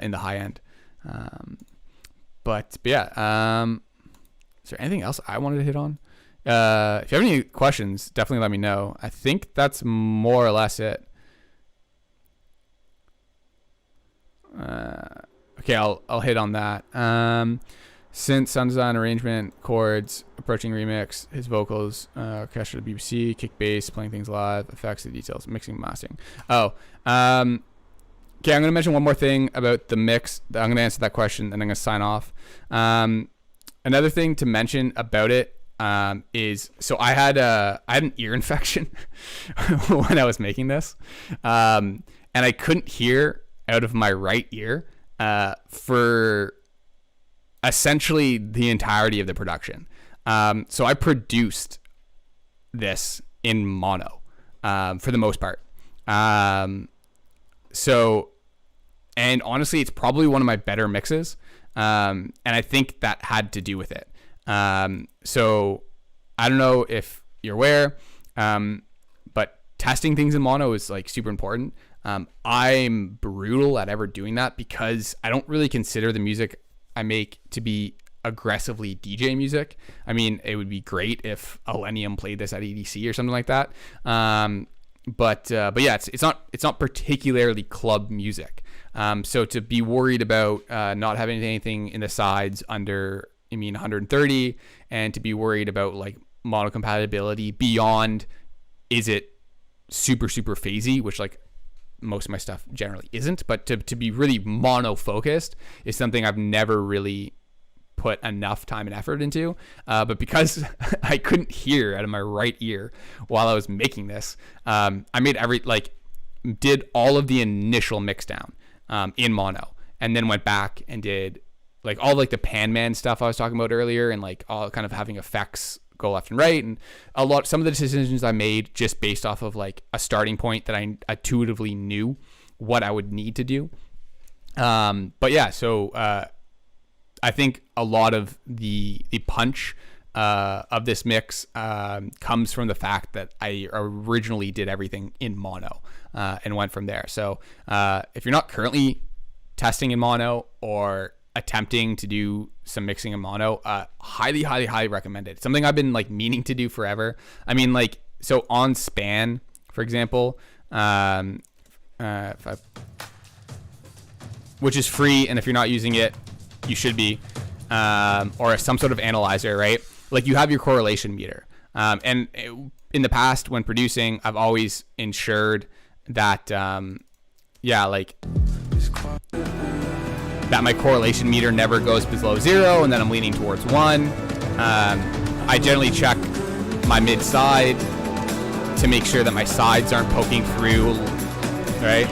in the high end. But yeah, is there anything else I wanted to hit on? If you have any questions, definitely let me know. I think that's more or less it. Okay, I'll hit on that. Synth, sound design, arrangement, chords, approaching remix, his vocals, orchestra, BBC, kick bass, playing things live, effects, the details, mixing, mastering. Okay, I'm going to mention one more thing about the mix. I'm going to answer that question, and I'm going to sign off. Another thing to mention about it is, so I had an ear infection when I was making this, and I couldn't hear out of my right ear for essentially the entirety of the production. So I produced this in mono for the most part. So, and honestly, it's probably one of my better mixes. And I think that had to do with it. So I don't know if you're aware, but testing things in mono is like super important. I'm brutal at ever doing that because I don't really consider the music I make to be aggressively DJ music. I mean, it would be great if Millennium played this at EDC or something like that. But yeah, it's not particularly club music. So to be worried about not having anything in the sides under 130, and to be worried about like mono compatibility beyond, is it super phasey, which like most of my stuff generally isn't, but to be really mono focused is something I've never really put enough time and effort into. But because I couldn't hear out of my right ear while I was making this, I made did all of the initial mix down in mono, and then went back and did like all like the pan man stuff I was talking about earlier, and like all kind of having effects go left and right, and some of the decisions I made just based off of like a starting point that I intuitively knew what I would need to do. But yeah, so I think a lot of the punch of this mix comes from the fact that I originally did everything in mono and went from there. So if you're not currently testing in mono or attempting to do some mixing in mono, highly recommend it. It's something I've been like meaning to do forever. I mean, like, so on Span, for example, which is free, and if you're not using it, you should be, or some sort of analyzer, right? Like, you have your correlation meter. And in the past, when producing, I've always ensured that, that my correlation meter never goes below 0, and then I'm leaning towards 1. I generally check my mid side to make sure that my sides aren't poking through, right?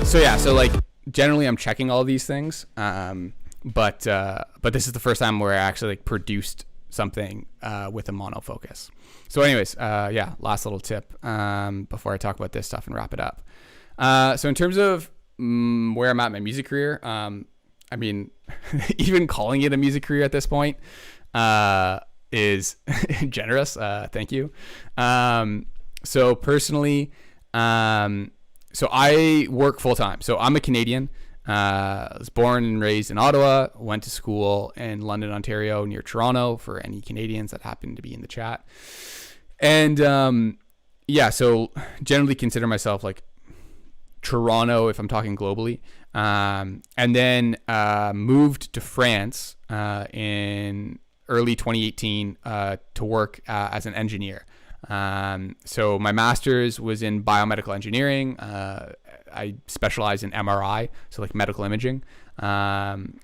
So yeah, so like generally I'm checking all these things, but this is the first time where I actually like produced something with a mono focus. So anyways, yeah, last little tip before I talk about this stuff and wrap it up. So in terms of where I'm at in my music career, I mean, even calling it a music career at this point is generous. Thank you. So personally, so I work full time. So I'm a Canadian. I was born and raised in Ottawa, went to school in London, Ontario, near Toronto, for any Canadians that happen to be in the chat. And yeah, so generally consider myself like Toronto if I'm talking globally. And then moved to France in early 2018 to work as an engineer. So my master's was in biomedical engineering. I specialize in MRI, so like medical imaging. And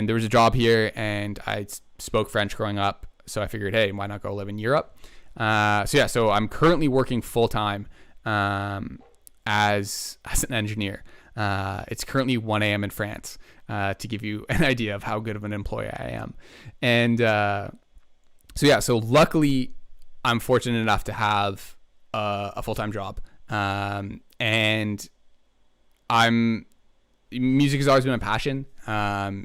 there was a job here, and I spoke French growing up, so I figured, hey, why not go live in Europe? So yeah, so I'm currently working full time as an engineer. It's currently 1 a.m. in France, to give you an idea of how good of an employee I am. And so yeah, so luckily I'm fortunate enough to have a full-time job. And music has always been my passion.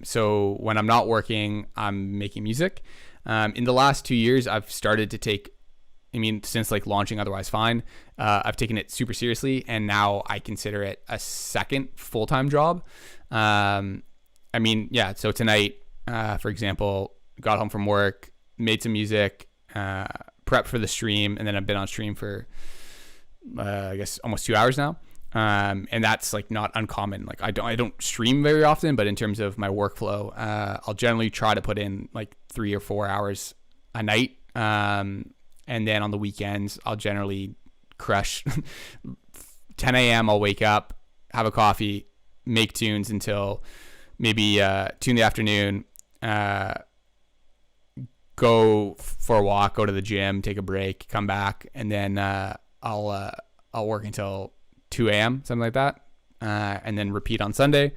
So when I'm not working, I'm making music. In the last 2 years, I've started to take, since like launching Otherwise Fine, I've taken it super seriously, and now I consider it a second full-time job. Yeah, so tonight, for example, got home from work, made some music, prep for the stream, and then I've been on stream for I guess almost 2 hours now, and that's like not uncommon. Like I don't stream very often, but in terms of my workflow, I'll generally try to put in like 3 or 4 hours a night And then on the weekends, I'll generally crush 10 a.m. I'll wake up, have a coffee, make tunes until maybe 2 in the afternoon, go for a walk, go to the gym, take a break, come back, and then I'll work until 2 a.m., something like that, and then repeat on Sunday.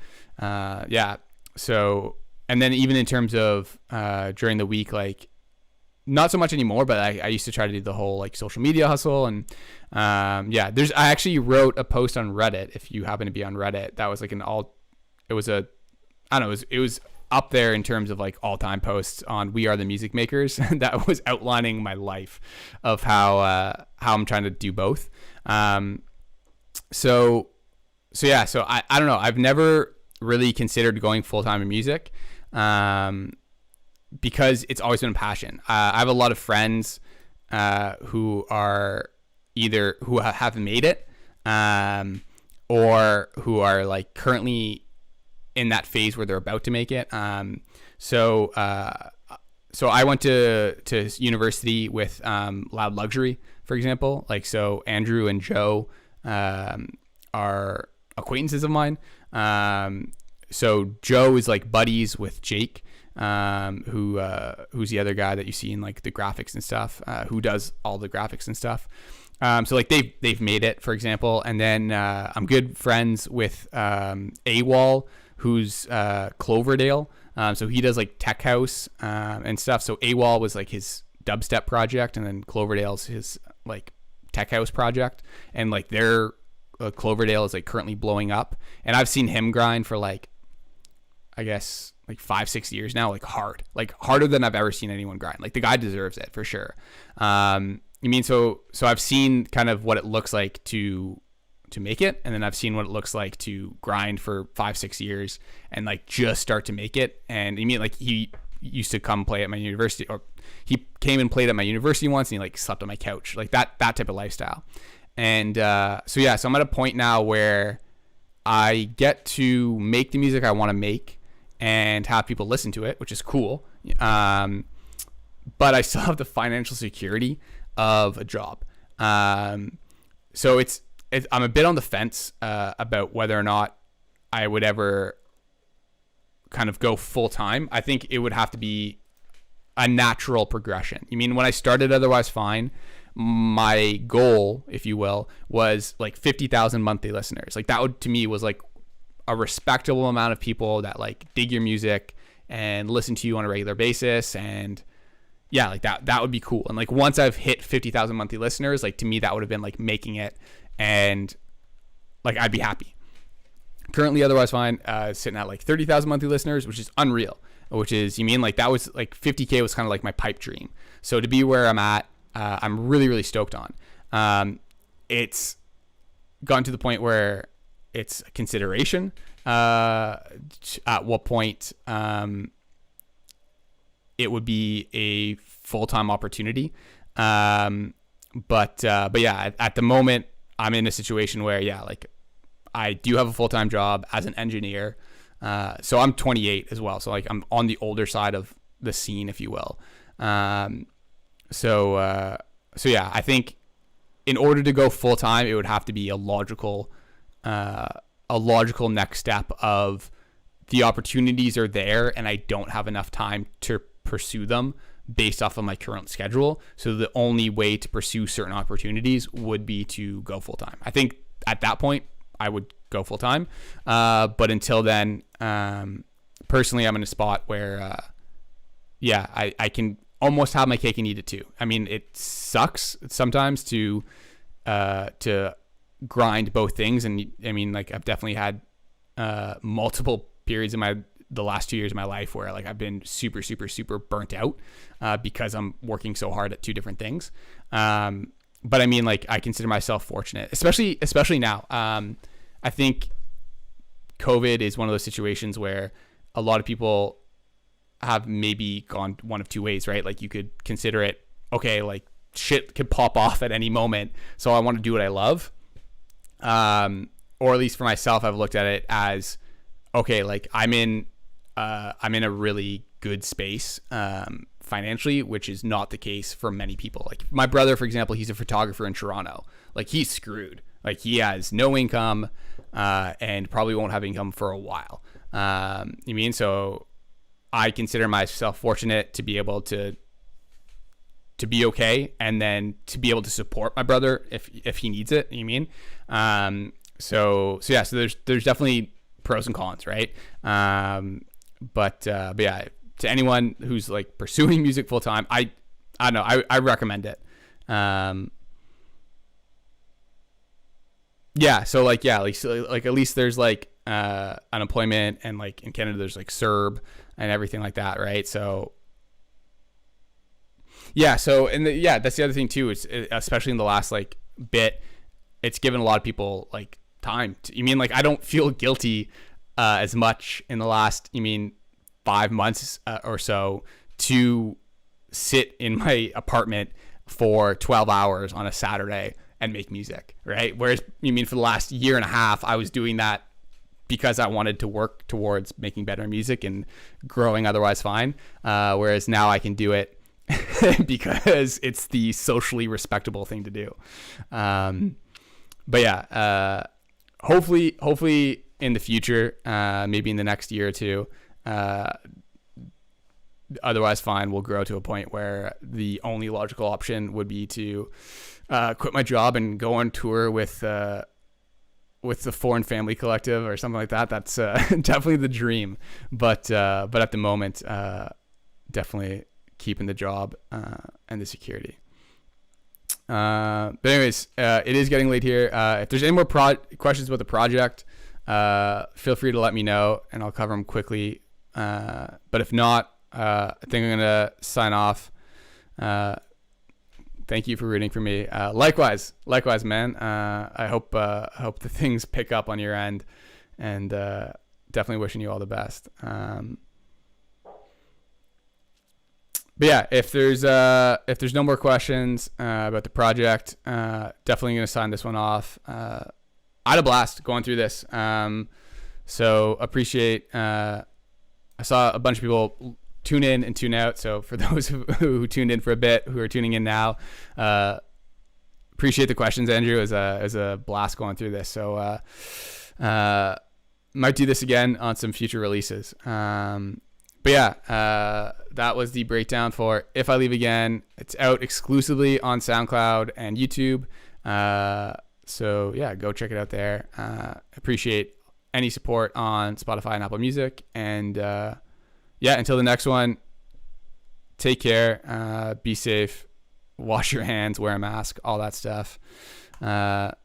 So, and then even in terms of during the week, like, not so much anymore, but I used to try to do the whole like social media hustle. And I actually wrote a post on Reddit, if you happen to be on Reddit, that was like it was up there in terms of like all-time posts on We Are the Music Makers. That was outlining my life of how I'm trying to do both. So I don't know. I've never really considered going full-time in music, because it's always been a passion. I have a lot of friends who are either who have made it, or who are like currently in that phase where they're about to make it. So I went to university with Loud Luxury, for example. Like, so Andrew and Joe are acquaintances of mine. So Joe is like buddies with Jake, who's the other guy that you see in like the graphics and stuff, who does all the graphics and stuff. So like they've made it, for example. And then I'm good friends with AWOL, who's Cloverdale. So he does like tech house and stuff. So AWOL was like his dubstep project, and then Cloverdale's his like tech house project. And like their Cloverdale is like currently blowing up. And I've seen him grind for like, I guess, like 5-6 years now, like harder than I've ever seen anyone grind. Like, the guy deserves it for sure. So I've seen kind of what it looks like to make it, and then I've seen what it looks like to grind for 5-6 years and like just start to make it. And I mean, like, he used to come play at my university, or he came and played at my university once, and he like slept on my couch, like that type of lifestyle. And so I'm at a point now where I get to make the music I want to make and have people listen to it, which is cool. But I still have the financial security of a job. So I'm a bit on the fence about whether or not I would ever kind of go full time. I think it would have to be a natural progression. You mean, when I started Otherwise Fine, my goal, if you will, was like 50,000 monthly listeners. Like, that would, to me, was like a respectable amount of people that like dig your music and listen to you on a regular basis. And yeah, like that would be cool. And like, once I've hit 50,000 monthly listeners, like, to me, that would have been like making it, and like, I'd be happy. Currently, Otherwise Fine, sitting at like 30,000 monthly listeners, which is unreal. Which is, you mean, like, that was like 50K was kind of like my pipe dream. So to be where I'm at, I'm really, really stoked on. It's gotten to the point where it's a consideration, at what point it would be a full-time opportunity. But yeah, at the moment, I'm in a situation where, yeah, like, I do have a full-time job as an engineer. So I'm 28 as well. So like, I'm on the older side of the scene, if you will. So yeah, I think in order to go full time, it would have to be a logical next step of the opportunities are there, and I don't have enough time to pursue them based off of my current schedule. So the only way to pursue certain opportunities would be to go full time. I think at that point I would go full time. But until then, personally, I'm in a spot where, I can almost have my cake and eat it too. I mean, it sucks sometimes to grind both things. And I mean, like, I've definitely had multiple periods in the last 2 years of my life where like I've been super, super, super burnt out because I'm working so hard at two different things. But I mean, like, I consider myself fortunate, especially now. I think COVID is one of those situations where a lot of people have maybe gone one of two ways, right? Like, you could consider it, okay, like, shit could pop off at any moment, so I want to do what I love. Or at least for myself, I've looked at it as, okay, like, I'm in a really good space financially, which is not the case for many people. Like my brother, for example, he's a photographer in Toronto. Like he's screwed. Like he has no income, and probably won't have income for a while. You mean? So I consider myself fortunate to be able to be okay, and then to be able to support my brother if he needs it. You mean? So there's definitely pros and cons, right? But yeah, to anyone who's like pursuing music full time, I don't know, I recommend it. Yeah, so like at least there's like unemployment, and like in Canada there's like CERB and everything like that, right? So yeah, so that's the other thing too. It's especially in the last like bit, it's given a lot of people like time. You mean like I don't feel guilty as much in the last 5 months or so to sit in my apartment for 12 hours on a Saturday and make music, right? Whereas for the last year and a half, I was doing that because I wanted to work towards making better music and growing otherwise fine. Whereas now I can do it because it's the socially respectable thing to do. But yeah, hopefully in the future, maybe in the next year or two, otherwise fine, we'll grow to a point where the only logical option would be to quit my job and go on tour with the Foreign Family Collective or something like that. That's definitely the dream. But at the moment, definitely keeping the job and the security. But anyways, it is getting late here. If there's any more questions about the project, feel free to let me know and I'll cover them quickly. But if not, I think I'm gonna sign off. Thank you for rooting for me. Likewise, man. I hope the things pick up on your end, and definitely wishing you all the best. But yeah, if there's no more questions about the project, definitely gonna sign this one off. I had a blast going through this. So appreciate. I saw a bunch of people tune in and tune out. So for those who tuned in for a bit, who are tuning in now, appreciate the questions, Andrew. It was a blast going through this. So might do this again on some future releases. But yeah, that was the breakdown for If I Leave Again. It's out exclusively on SoundCloud and YouTube. So yeah, go check it out there. Appreciate any support on Spotify and Apple Music. And yeah, until the next one, take care, be safe, wash your hands, wear a mask, all that stuff. Glad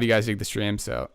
you guys dig the stream. So